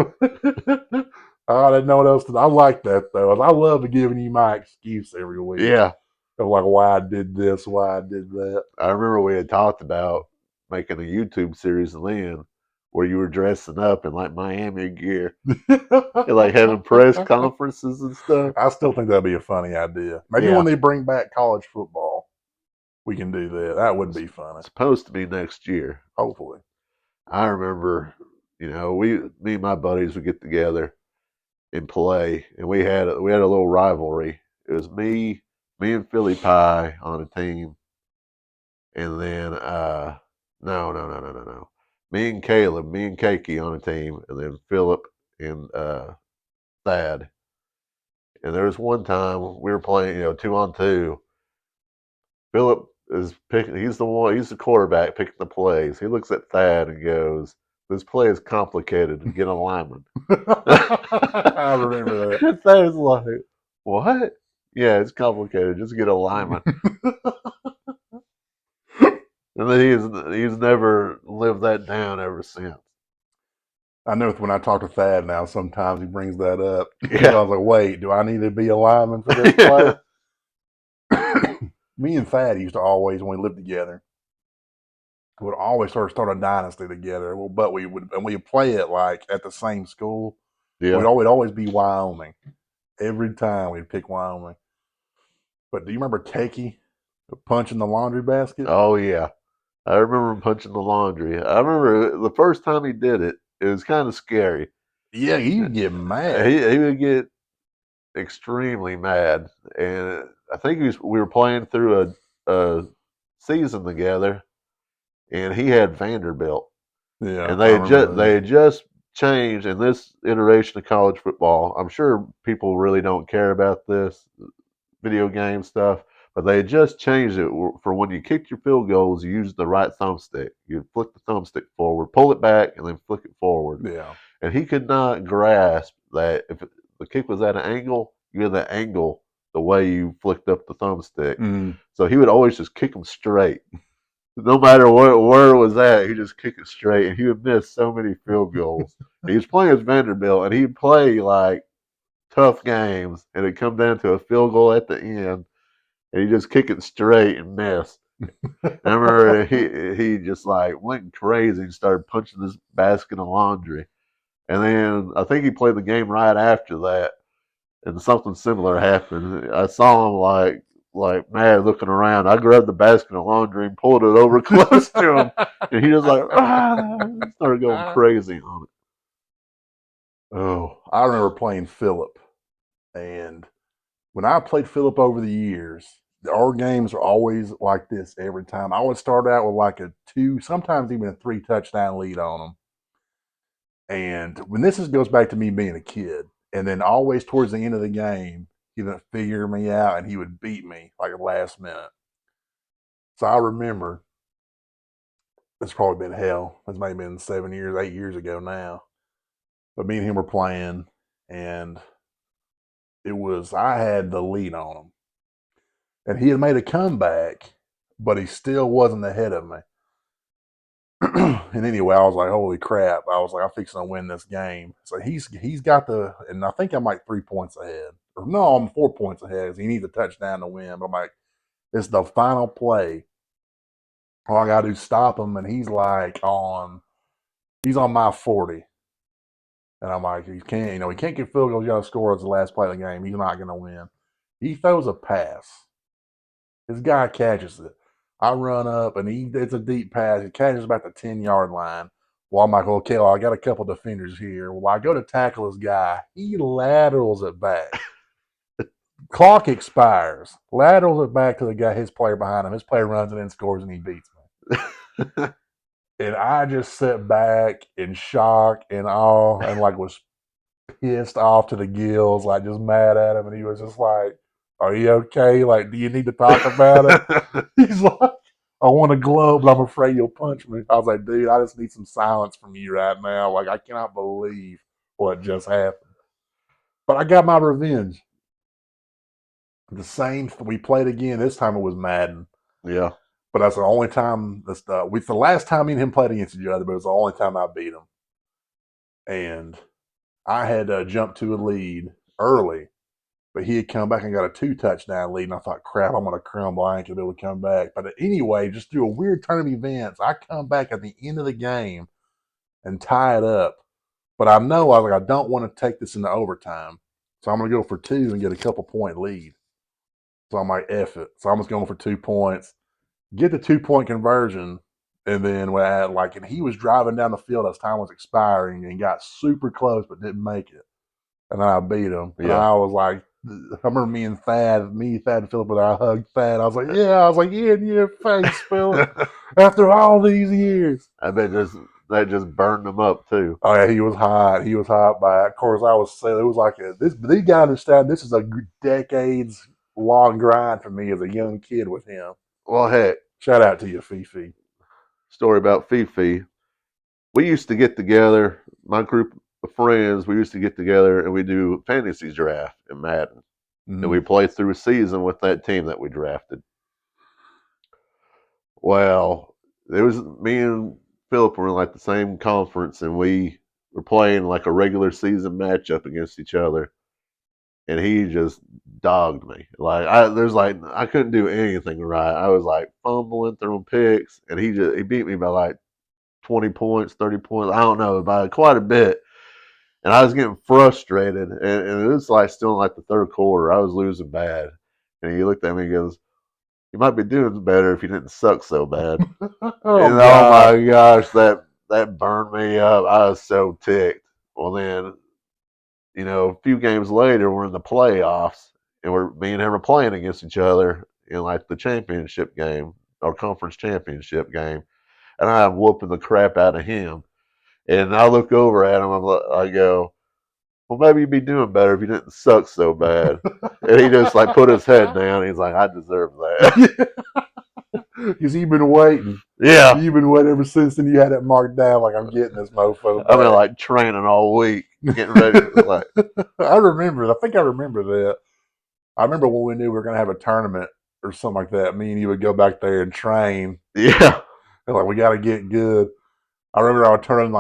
I didn't know what else to do. I like that though. I love giving you my excuse every week Yeah, of like why I did this, why I did that. I remember we had talked about making a YouTube series then where you were dressing up in like Miami gear and like having press conferences and stuff. I still think that'd be a funny idea. Maybe Yeah, when they bring back college football, we can do that. That would it's be funny. supposed to be next year. Hopefully. I remember, me and my buddies would get together and play, and we had a little rivalry. It was me and Philly Pie on a team, and then no, me and Caleb, me and Keiki on a team, and then Philip and Thad. And there was one time we were playing, 2-on-2. Philip is picking. He's the one. He's the quarterback picking the plays. He looks at Thad and goes, "This play is complicated. Get a lineman." I remember Thad's like, "What? Yeah, it's complicated. Just get a lineman." that. And then he's never lived that down ever since. I know when I talk to Thad now, sometimes he brings that up. I Yeah. was like, wait, do I need to be a lineman for this play? Me and Thad used to always, when we lived together, would always start a dynasty together. Well, but we'd play it like at the same school. Yeah. We'd always be Wyoming. Every time we'd pick Wyoming. But do you remember Keiki punching the laundry basket? Oh yeah. I remember him punching the laundry. I remember the first time he did it. It was kind of scary. Yeah, he'd get mad. He would get extremely mad, and I think we were playing through a season together, and he had Vanderbilt, Yeah, and I remember they that. had just changed in this iteration of college football. I'm sure people really don't care about this video game stuff, but they had just changed it for when you kicked your field goals, you used the right thumbstick. You flick the thumbstick forward, pull it back, and then flick it forward. Yeah. And he could not grasp that if the kick was at an angle, you had the angle the way you flicked up the thumbstick. Mm. So he would always just kick them straight. No matter where it was at, he just kick it straight, and he would miss so many field goals. He was playing as Vanderbilt, and he'd play like tough games, and it'd come down to a field goal at the end, and he'd just kick it straight and miss. I remember he just like went crazy and started punching this basket of laundry. And then I think he played the game right after that, and something similar happened. I saw him like mad looking around. I grabbed the basket of laundry and pulled it over close to him, and he was like, started going crazy on it. Oh, I remember playing Philip, and when I played Philip over the years, our games are always like this every time. I would start out with like a two, sometimes even a three touchdown lead on them. And when goes back to me being a kid, and then always towards the end of the game, he would figure me out and he would beat me like at the last minute. So I remember it's probably been hell. It's maybe been 7 years, 8 years ago now. But me and him were playing, and I had the lead on him, and he had made a comeback, but he still wasn't ahead of me. And anyway, I was like, "Holy crap!" I was like, "I'm fixing to win this game." So he's got and I think I'm like 3 points ahead, or no, I'm 4 points ahead. He needs a touchdown to win. But I'm like, it's the final play. All I gotta do is stop him, and he's on my 40, and I'm like, he can't get field goals. You gotta score as the last play of the game. He's not gonna win. He throws a pass. His guy catches it. I run up and it's a deep pass. He catches about the 10-yard line. Well, I'm like, okay, well, I got a couple defenders here. Well, I go to tackle his guy. He laterals it back. Clock expires. Laterals it back to the guy, his player behind him. His player runs it in, scores, and he beats me. And I just sat back in shock and awe and like was pissed off to the gills, like just mad at him. And he was just like, "Are you okay? Like, do you need to talk about it?" He's like, "I want a glove, but I'm afraid you'll punch me." I was like, "Dude, I just need some silence from you right now. Like, I cannot believe what just happened." But I got my revenge. The same. We played again. This time it was Madden. Yeah. But that's the only time. With the last time me and him played against each other, but it was the only time I beat him. And I had jumped to a lead early, but he had come back and got a 2-touchdown lead, and I thought, crap, I'm going to crumble. I ain't going to be able to come back. But anyway, just through a weird turn of events, I come back at the end of the game and tie it up. But I know I was like, I don't want to take this into overtime, so I'm going to go for 2 and get a couple-point lead. So I'm like, F it. So I'm just going for 2 points, get the 2-point conversion, and then and he was driving down the field as time was expiring and got super close but didn't make it. And then I beat him. And Yeah. I was like, I remember Thad and Philip, I hugged Thad. I was like, yeah, in your face, Philip. After all these years. I bet that just burned him up too. Oh yeah, he was hot. He was hot by it. Of course, I was saying it was like this. But you gotta understand, this is a decades long grind for me as a young kid with him. Well, heck, Shout out to you, Fifi. story about Fifi. We used to get together, my group of friends, we used to get together and we do fantasy draft in Madden. Mm-hmm. And we play through a season with that team that we drafted. Well, it was me and Philip were in like the same conference and we were playing like a regular season matchup against each other. And he just dogged me. I couldn't do anything right. I was like fumbling, throwing picks, and he beat me by like 20 points, 30 points. I don't know, by quite a bit. And I was getting frustrated, and it was like still in like the third quarter. I was losing bad, and he looked at me and goes, "You might be doing better if you didn't suck so bad." Oh my gosh, that burned me up. I was so ticked. Well, then a few games later, we're in the playoffs, and me and him are playing against each other in like the championship game or conference championship game, and I'm whooping the crap out of him. And I look over at him, I go, "Well, maybe you'd be doing better if you didn't suck so bad." And he just like put his head down. He's like, "I deserve that." Because you've been waiting. Yeah. You've been waiting ever since then. You had it marked down like, I'm getting this mofo back. I've been like training all week, getting ready. Like, I remember. I think I remember that. I remember when we knew we were going to have a tournament or something like that. Me and you would go back there and train. yeah. And like, we got to get good. I remember I would turn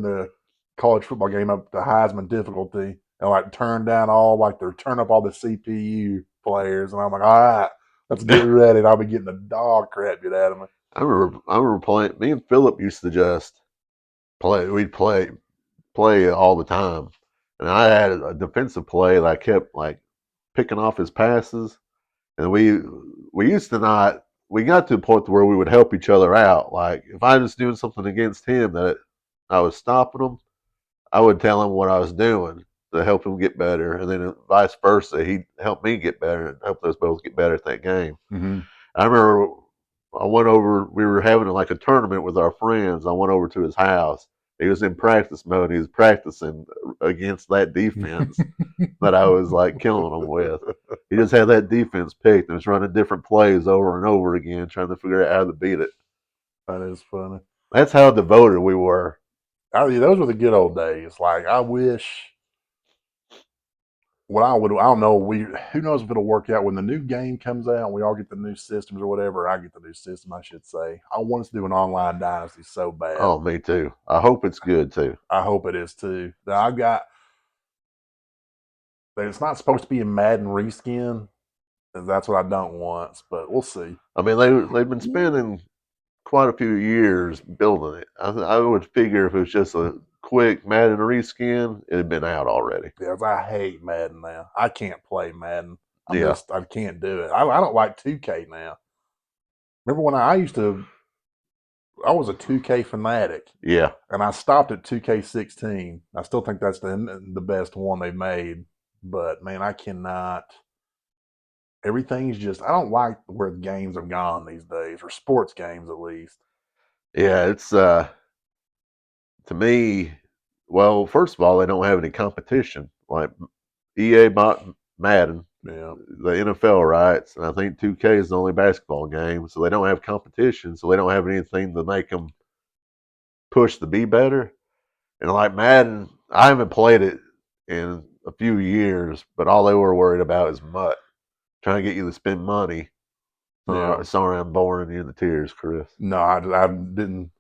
the college football game up to Heisman difficulty and like turn up all the CPU players. And I'm like, all right, let's get ready. And I'll be getting the dog crap get out of me. I remember playing. Me and Philip used to just play. We'd play all the time, and I had a defensive play that I kept like picking off his passes, and we used to not. We got to a point where we would help each other out. Like if I was doing something against him that I was stopping him, I would tell him what I was doing to help him get better, and then vice versa. He'd help me get better and help us both get better at that game. Mm-hmm. I remember I went over. We were having like a tournament with our friends. I went over to his house. He was in practice mode. He was practicing against that defense that I was like killing him with. He just had that defense picked and was running different plays over and over again, trying to figure out how to beat it. That is funny. That's how devoted we were. Those were the good old days. Like I wish. I don't know. Who knows if it'll work out when the new game comes out and we all get the new systems or whatever. I get the new system, I should say. I want us to do an online dynasty so bad. Oh, me too. I hope it's good too. I hope it is too. Now I've got. It's not supposed to be a Madden reskin, and that's what I don't want. But we'll see. I mean, they've been spending quite a few years building it. I would figure if it was just a quick Madden reskin, it had been out already. Yes, I hate Madden now. I can't play Madden. Yeah. I can't do it. I don't like 2K now. Remember when I was a 2K fanatic, Yeah. and I stopped at 2K16. I still think that's the best one they've made, but man, I cannot. Everything's just I don't like where games have gone these days, or sports games at least. Yeah. It's to me, well, first of all, they don't have any competition. Like EA bought Madden, Yeah, the NFL rights, and I think 2K is the only basketball game, so they don't have competition, so they don't have anything to make them push to be better. And like Madden, I haven't played it in a few years, but all they were worried about is MUT, trying to get you to spend money. yeah. Sorry, I'm boring you to tears, Chris. No, I didn't.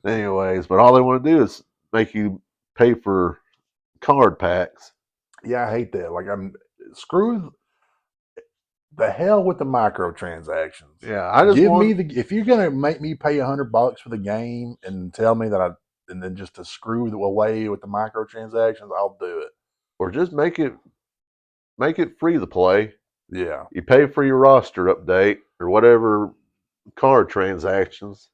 Anyways, but all they want to do is make you pay for card packs. Yeah, I hate that. Like I'm screw the hell with the microtransactions. Yeah, I just Give me want, the if you're gonna make me pay $100 for the game and tell me that and then just to screw away with the microtransactions, I'll do it. or just make it free to play. Yeah, You pay for your roster update or whatever card transactions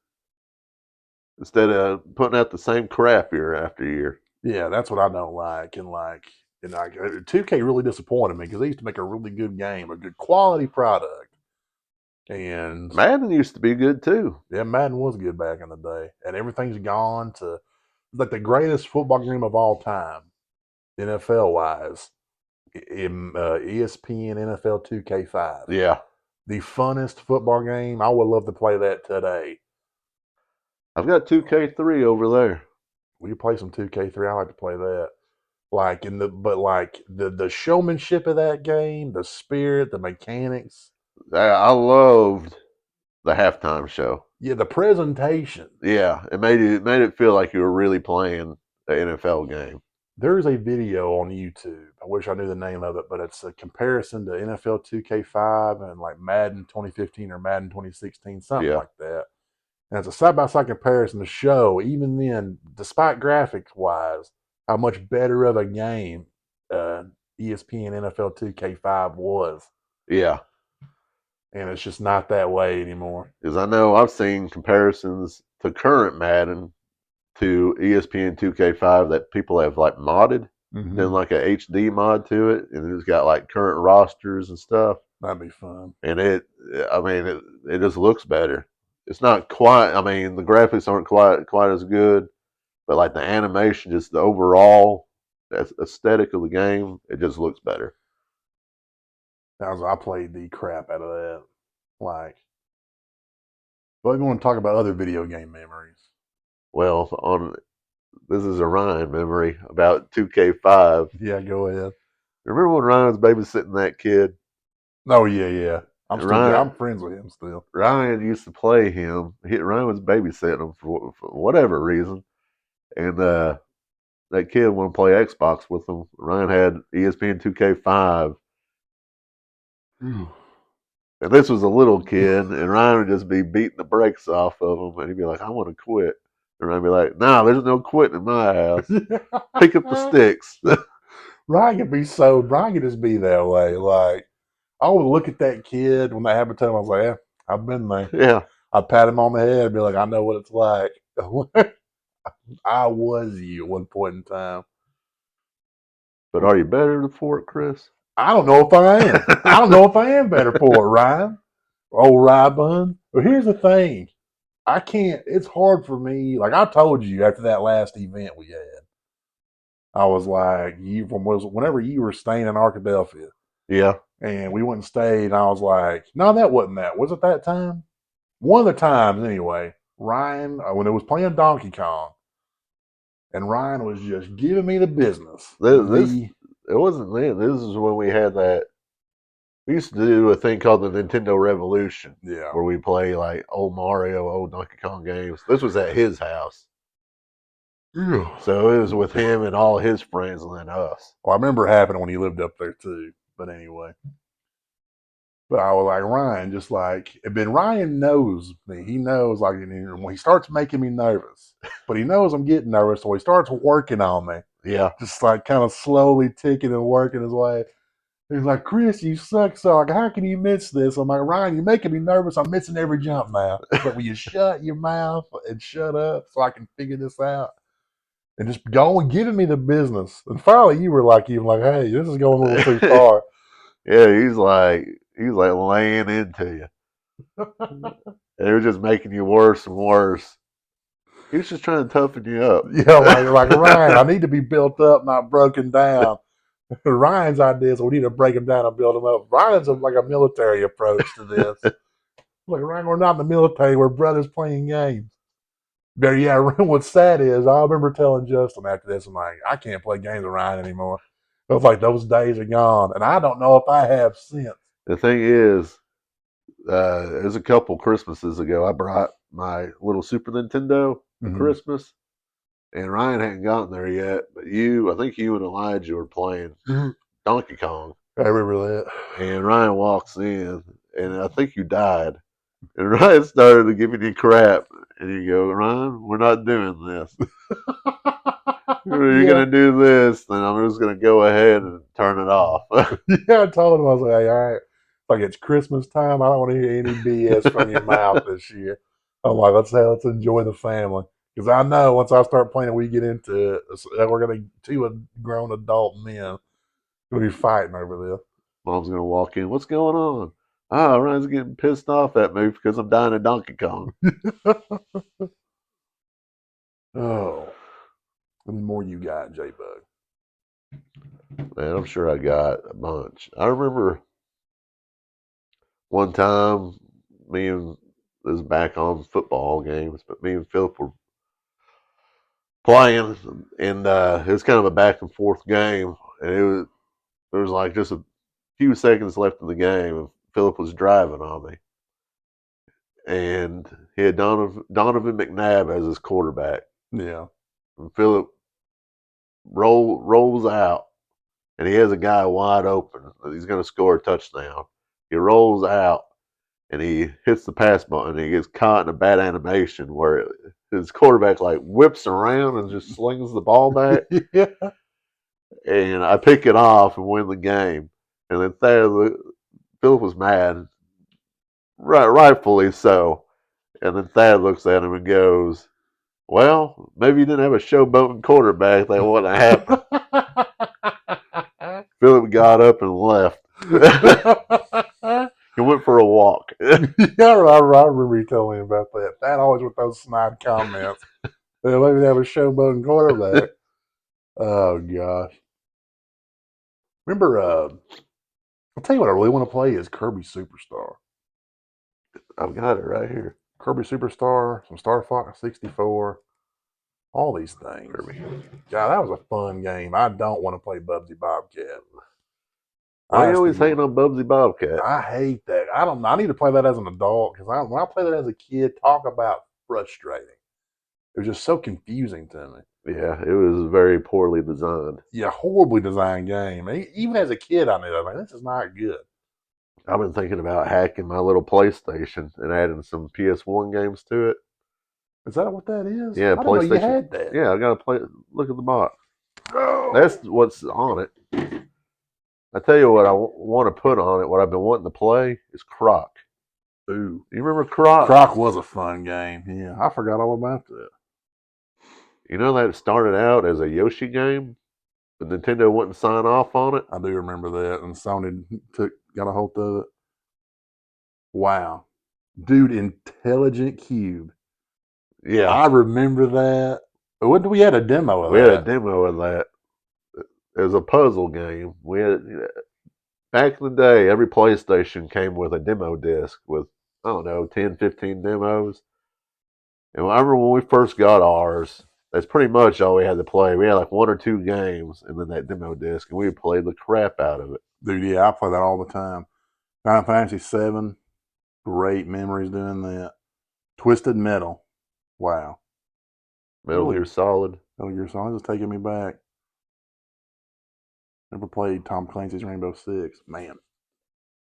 instead of putting out the same crap year after year. yeah, that's what I don't like. And like 2K really disappointed me because they used to make a really good game, a good quality product. And Madden used to be good too. yeah, Madden was good back in the day, and everything's gone to like the greatest football game of all time, NFL wise. In ESPN NFL 2K5. Yeah, The funnest football game. I would love to play that today. I've got 2K3 over there. Will you play some 2K3? I like to play that. Like in the but like the showmanship of that game, the spirit, the mechanics, I loved the halftime show. yeah, the presentation. Yeah, it made it feel like you were really playing the NFL game. There's a video on YouTube. I wish I knew the name of it, but it's a comparison to NFL 2K5 and like Madden 2015 or Madden 2016, something Yeah, like that. And it's a side by side comparison to show, even then, despite graphics wise, how much better of a game uh, ESPN NFL 2K5 was. yeah. And it's just not that way anymore. Because I know I've seen comparisons to current Madden to ESPN 2K5 that people have like modded, done Mm-hmm. like a HD mod to it, and it's got like current rosters and stuff. That'd be fun. And I mean, it just looks better. It's not quite. I mean, the graphics aren't quite as good, but like the animation, just the overall aesthetic of the game, it just looks better. I played the crap out of that. Like, but we want to talk about other video game memories. Well, on this is a Ryan memory about 2K5. Yeah, go ahead. Remember when Ryan was babysitting that kid? Oh yeah, yeah. Ryan I'm friends with him still. Ryan used to play him. Ryan was babysitting him for whatever reason, and that kid wanted to play Xbox with him. Ryan had ESPN 2K5, and this was a little kid, and Ryan would just be beating the brakes off of him, and he'd be like, "I want to quit," and Ryan would be like, "Nah, there's no quitting in my house. Pick up the sticks." Brian could just be that way. Like I would look at that kid when that happened to him. I was like, yeah, I've been there. Yeah, I'd pat him on the head and be like, I know what it's like. I was you at one point in time. but are you better for it, Chris? I don't know if I am. I don't know if I am better for it, Ryan. Old Rybun. But here's the thing. I can't, it's hard for me. Like I told you after that last event we had, I was like, whenever you were staying in Arkadelphia Yeah, and we went and stayed, and I was like, no, that wasn't that. Was it that time? One of the times anyway, Ryan, when it was playing Donkey Kong, and Ryan was just giving me the business. this it wasn't then. This is when we had that. We used to do a thing called the Nintendo Revolution, Yeah. where we play like old Mario, old Donkey Kong games. This was at his house, Yeah. so it was with him and all his friends, and then us. Well, I remember it happening when he lived up there too. But anyway. But I was like, Ryan, just like, but Ryan knows me. He knows, like, when he starts making me nervous, but he knows I'm getting nervous, so he starts working on me, Yeah, just like kind of slowly ticking and working his way. He's like, Chris, you suck. So like, how can you miss this? I'm like, Ryan, you're making me nervous. I'm missing every jump now. But will you shut your mouth and shut up so I can figure this out? And just go and giving me the business. And finally, you were like, even like, hey, this is going a little too far. Yeah, he's like laying into you. And it was just making you worse and worse. He was just trying to toughen you up. Yeah, like Ryan, I need to be built up, not broken down. Ryan's idea is we need to break them down and build them up. Ryan's like a military approach to this. Like, Ryan, we're not in the military. We're brothers playing games. But yeah, what's sad is I remember telling Justin after this, I'm like, I can't play games with Ryan anymore. I was like, those days are gone. And I don't know if I have since. The thing is, it was a couple Christmases ago. I brought my little Super Nintendo for Mm-hmm. Christmas, and Ryan hadn't gotten there yet. But I think you and Elijah were playing Donkey Kong, I remember that. and Ryan walks in, and I think you died. And Ryan started giving you crap, and you go, Ryan, we're not doing this. You're Yeah. gonna do this, then I'm just gonna go ahead and turn it off. Yeah, I told him, I was like, hey, all right, like it's Christmas time. I don't want to hear any BS from your mouth this year. I'm like, let's enjoy the family. Because I know once I start playing, we get into it, we're going to, two grown adult men, going to be fighting over this. Mom's gonna walk in. What's going on? Ah, Ryan's getting pissed off at me because I'm dying at Donkey Kong. Oh, how many more you got, J Bug? Man, I'm sure I got a bunch. I remember one time me and this is back on football games, but me and Philip were playing, and it was kind of a back and forth game, and there was like just a few seconds left in the game, and Philip was driving on me, and he had Donovan McNabb as his quarterback, Yeah. and Philip rolls out, and he has a guy wide open. He's going to score a touchdown. He rolls out, and he hits the pass button. And he gets caught in a bad animation where his quarterback like whips around and just slings the ball back. Yeah. And I pick it off and win the game. And then Philip was mad, rightfully so. And then Thad looks at him and goes, "Well, maybe you didn't have a showboating quarterback. That wouldn't happen." Philip got up and left. He went for a walk. Yeah, I remember you telling me about that. That always with those snide comments. They maybe have a showboating quarterback. Oh gosh. Remember, I'll tell you what I really want to play is Kirby Superstar. I've got it right here. Kirby Superstar, some Star Fox 64, all these things. Kirby. God, that was a fun game. I don't want to play Bubsy Bobcat. Why are you always hating on Bubsy Bobcat? I hate that. I need to play that as an adult because when I played that as a kid, talk about frustrating. It was just so confusing to me. Yeah, it was very poorly designed. Yeah, horribly designed game. Even as a kid, I knew that. Like, this is not good. I've been thinking about hacking my little PlayStation and adding some PS1 games to it. Is that what that is? Yeah, I didn't know you PlayStation. had that. Yeah, I got to play. Look at the box. Oh. That's what's on it. I tell you what, I want to put on it. What I've been wanting to play is Croc. Ooh. You remember Croc? Croc was a fun game. Yeah, I forgot all about that. You know that it started out as a Yoshi game, but Nintendo wouldn't sign off on it. I do remember that, and Sony got a hold of it. Wow, dude, Intelligent Cube. Yeah, I remember that. We had a demo of we that. had a demo of that. It was a puzzle game. Back in the day, every PlayStation came with a demo disc with, I don't know, 10, 15 demos. And I remember when we first got ours, that's pretty much all we had to play. We had like one or two games and then that demo disc, and we played the crap out of it. Dude, yeah, I play that all the time. Final Fantasy 7, great memories doing that. Twisted Metal, wow. Metal Gear Solid. Metal Gear Solid is taking me back. Never played Tom Clancy's Rainbow Six. Man,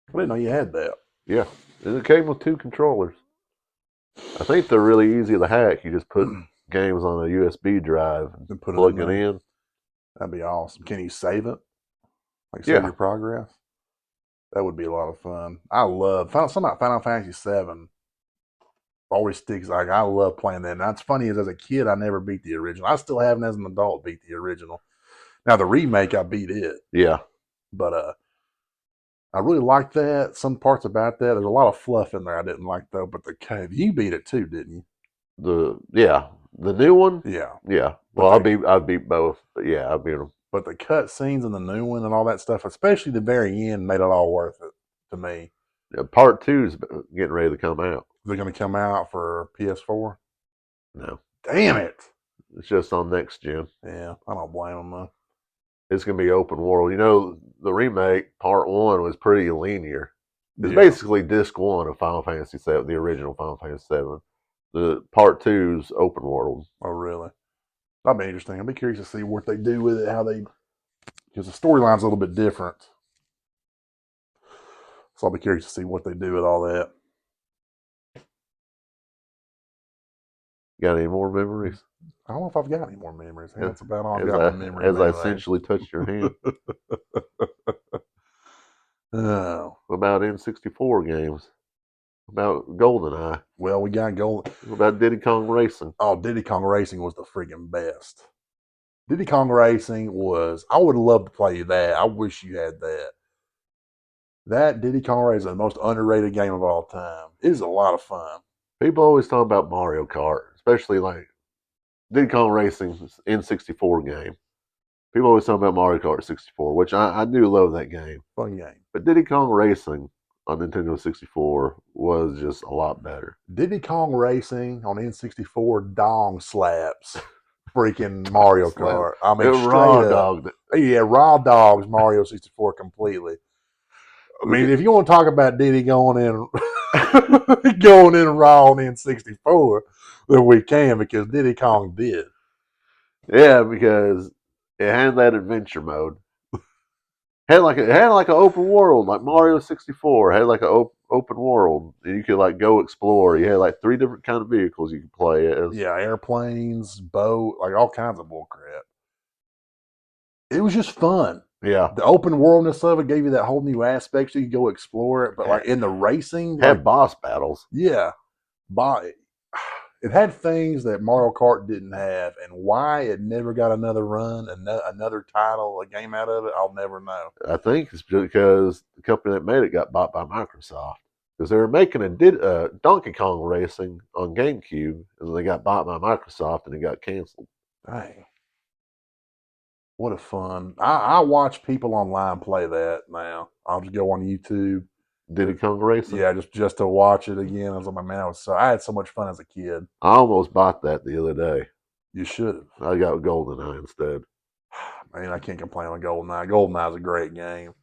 I didn't know you had that. Yeah, and it came with two controllers. I think they're really easy to hack. You just put games on a USB drive and plug it in. That'd be awesome. Can you save it? Like Yeah. save your progress? That would be a lot of fun. I love something about Final Fantasy VII. Always sticks. Like I love playing that. And that's funny is as a kid I never beat the original. I still haven't as an adult beat the original. Now the remake I beat it, Yeah, but I really liked that. Some parts about that. There's a lot of fluff in there I didn't like though. But the cave, you beat it too, didn't the new one. you? Yeah. Yeah, But well, the I beat both, but yeah, I beat them. but the cut scenes in the new one and all that stuff, especially the very end, made it all worth it to me. Yeah, part two's getting ready to come out. They're going to come out for PS4. No, Damn it! it's just on next gen. Yeah, I don't blame them though. It's gonna be open world. You know, the remake part one was pretty linear. It's Yeah. basically disc one of Final Fantasy VII, the original Final Fantasy VII. The part two's open world. Oh, really? That'd be interesting. I'd be curious to see what they do with it, how they, because the storyline's a little bit different. So I'll be curious to see what they do with all that. Got any more memories? I don't know if I've got any more memories. Yeah. That's about all I've As got I for memories. as I essentially touched your hand. Oh, What about N64 games? What about GoldenEye? well, we got gold. What about Diddy Kong Racing? Oh, Diddy Kong Racing was the freaking best. Diddy Kong Racing was. I would love to play that. I wish you had that. That Diddy Kong Racing is the most underrated game of all time. It is a lot of fun. People always talk about Mario Kart, especially like Diddy Kong Racing's N64 game. People always talk about Mario Kart 64, which I do love that game. Fun game. But Diddy Kong Racing on Nintendo 64 was just a lot better. Diddy Kong Racing on N64 dong slaps freaking Mario Slap. Kart. I mean, It straight raw up. dogged it. Yeah, raw dogs Mario 64 completely. I mean, if you want to talk about Diddy going in going in raw on N64, then we can because Diddy Kong did. Yeah, because it had that adventure mode. It had like an open world, like Mario 64. It had like an open world, and you could like go explore. You had like three different kind of vehicles you could play as. Yeah, airplanes, boat, like all kinds of bullcrap. It was just fun. Yeah, The open worldness of it gave you that whole new aspect so you could go explore it. But like in the racing, had like boss battles. yeah, by it had things that Mario Kart didn't have, and why it never got another run, another title, a game out of it, I'll never know. I think it's because the company that made it got bought by Microsoft. Because they were making a Donkey Kong Racing on GameCube, and they got bought by Microsoft, and it got canceled. Dang, what a fun! I watch people online play that now. I'll just go on YouTube. Diddy Kong Racing? Yeah, just to watch it again. I was like, man, I had so much fun as a kid. I almost bought that the other day. You should have. I got GoldenEye instead. Man, I can't complain on GoldenEye. GoldenEye is a great game.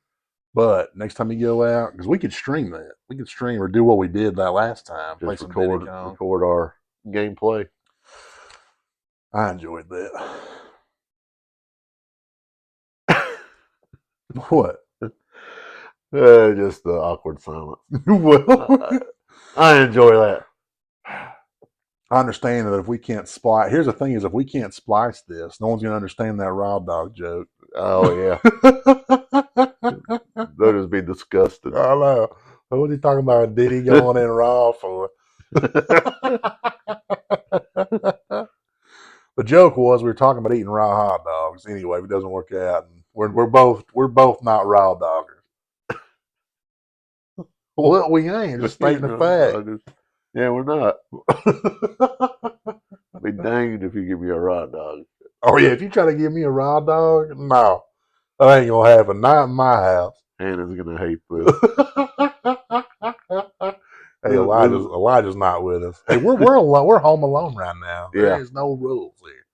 But next time you go out, because we could stream that. We could stream or do what we did that last time. Play Just some Diddy Kong. record our gameplay. I enjoyed that. What? Just the awkward silence. Well, I enjoy that. I understand that if we can't splice, here's the thing: is if we can't splice this, no one's going to understand that raw dog joke. Oh yeah, they'll just be disgusted. I know. What was he talking about? Diddy going in raw for? The joke was we were talking about eating raw hot dogs. Anyway, if it doesn't work out, and we're both not raw doggers. Well, we ain't just stating the fact. Yeah, we're not. Be danged if you give me a raw dog. Oh yeah, if you try to give me a raw dog, no, that ain't gonna happen. Not in my house. Hannah's gonna hate this. Hey, Elijah's not with us. Hey, we're home alone right now. There is no rules here.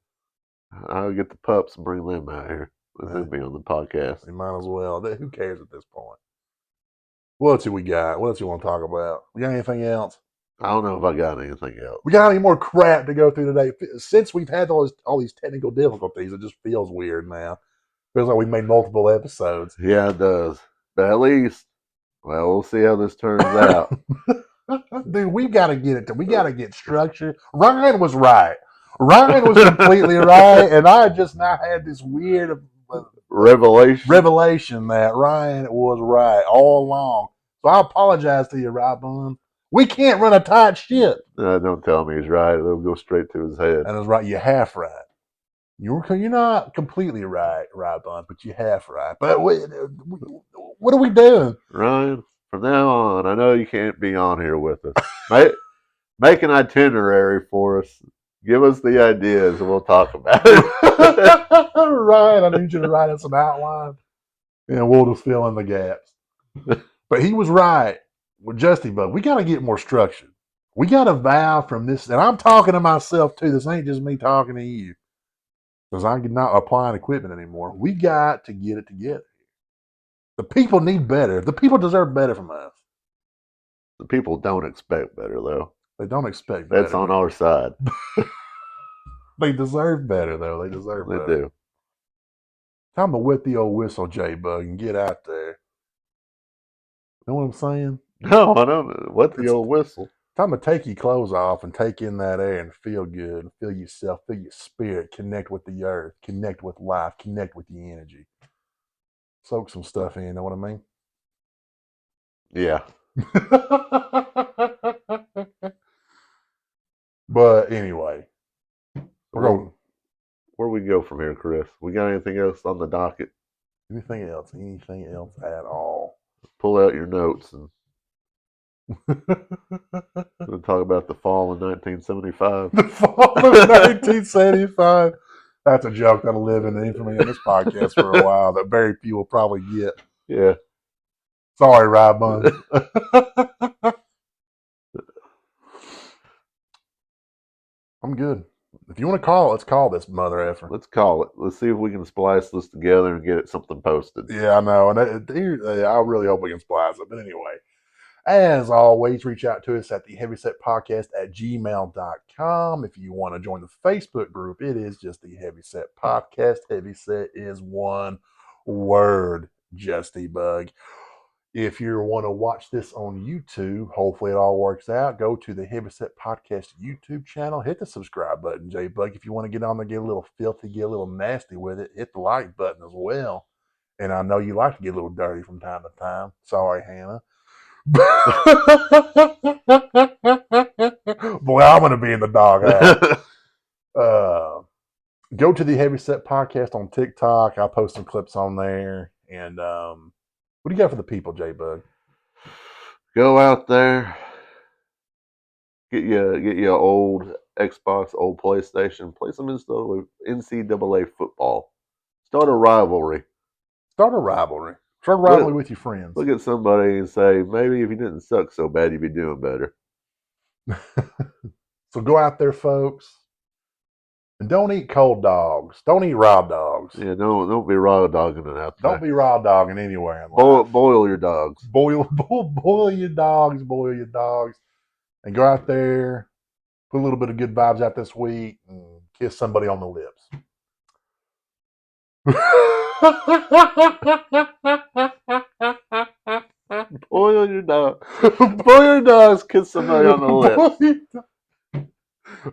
I'll get the pups and bring them out here. Let them be on the podcast. They might as well. Who cares at this point? What else do we got? What else you want to talk about? We got anything else? I don't know if I got anything else. We got any more crap to go through today? Since we've had all these technical difficulties, it just feels weird now. Feels like we made multiple episodes. Yeah, it does. But at least, well, we'll see how this turns out. Dude, we got to get it. We got to get structure. Ryan was right. Ryan was completely right, and I just now had this weird Revelation. that Ryan was right all along. So I apologize to you, Rye Bun. We can't run a tight ship. Don't tell me he's right. It'll go straight to his head. And it's right. You're half right. You're not completely right, Rye Bun, but you're half right. But what are we doing? Ryan, from now on, I know you can't be on here with us. Make an itinerary for us. Give us the ideas and we'll talk about it. Ryan, I need you to write us an outline and we'll just fill in the gaps. But he was right with Justy Bug. We got to get more structured. We got to vow from this, and I'm talking to myself too. This ain't just me talking to you because I'm not applying equipment anymore. We got to get it together. The people need better. The people deserve better from us. The people don't expect better, though. They don't expect better. That's on our side. They deserve better, though. They deserve better. They do. Time to wet the old whistle, J-Bug, and get out there. You know what I'm saying? No, I don't know. What's the old whistle? Time to take your clothes off and take in that air and feel good. And feel yourself, feel your spirit, connect with the earth, connect with life, connect with the energy. Soak some stuff in, you know what I mean? Yeah. But anyway, where we go from here, Chris? We got anything else on the docket? Anything else at all? Pull out your notes and we'll talk about the fall of 1975. The fall of 1975. That's a joke that'll live in the infamy of this podcast for a while that very few will probably get. Yeah. Sorry, Rye Bun. I'm good. If you want to call it, let's call this mother effer. Let's call it. Let's see if we can splice this together and get it something posted. Yeah, I know. And I really hope we can splice it. But anyway, as always, reach out to us at the heavysetpodcast@gmail.com. If you want to join the Facebook group, it is just the Heavyset Podcast. Heavyset is one word, Justy Bug. If you want to watch this on YouTube, hopefully it all works out. Go to the Heavyset Podcast YouTube channel. Hit the subscribe button, J-Bug. If you want to get on there, get a little filthy, get a little nasty with it, hit the like button as well. And I know you like to get a little dirty from time to time. Sorry, Hannah. Boy, I'm going to be in the doghouse. Go to the Heavyset Podcast on TikTok. I post some clips on there. And what do you got for the people, J-Bug? Go out there, get your old Xbox, old PlayStation, play some NCAA football. Start a rivalry. Start a rivalry with your friends. Look at somebody and say, maybe if you didn't suck so bad, you'd be doing better. So go out there, folks. And don't eat cold dogs. Don't eat raw dogs. Yeah, don't be raw dogging it out there. Don't be raw dogging anywhere in life. Boil your dogs. Boil your dogs. Boil your dogs. And go out there, put a little bit of good vibes out this week, and kiss somebody on the lips. Boil your dog. Boil your dogs, kiss somebody on the lips.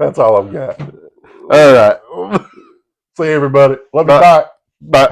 That's all I've got. All right. See you, everybody. Love you. Bye. Bye.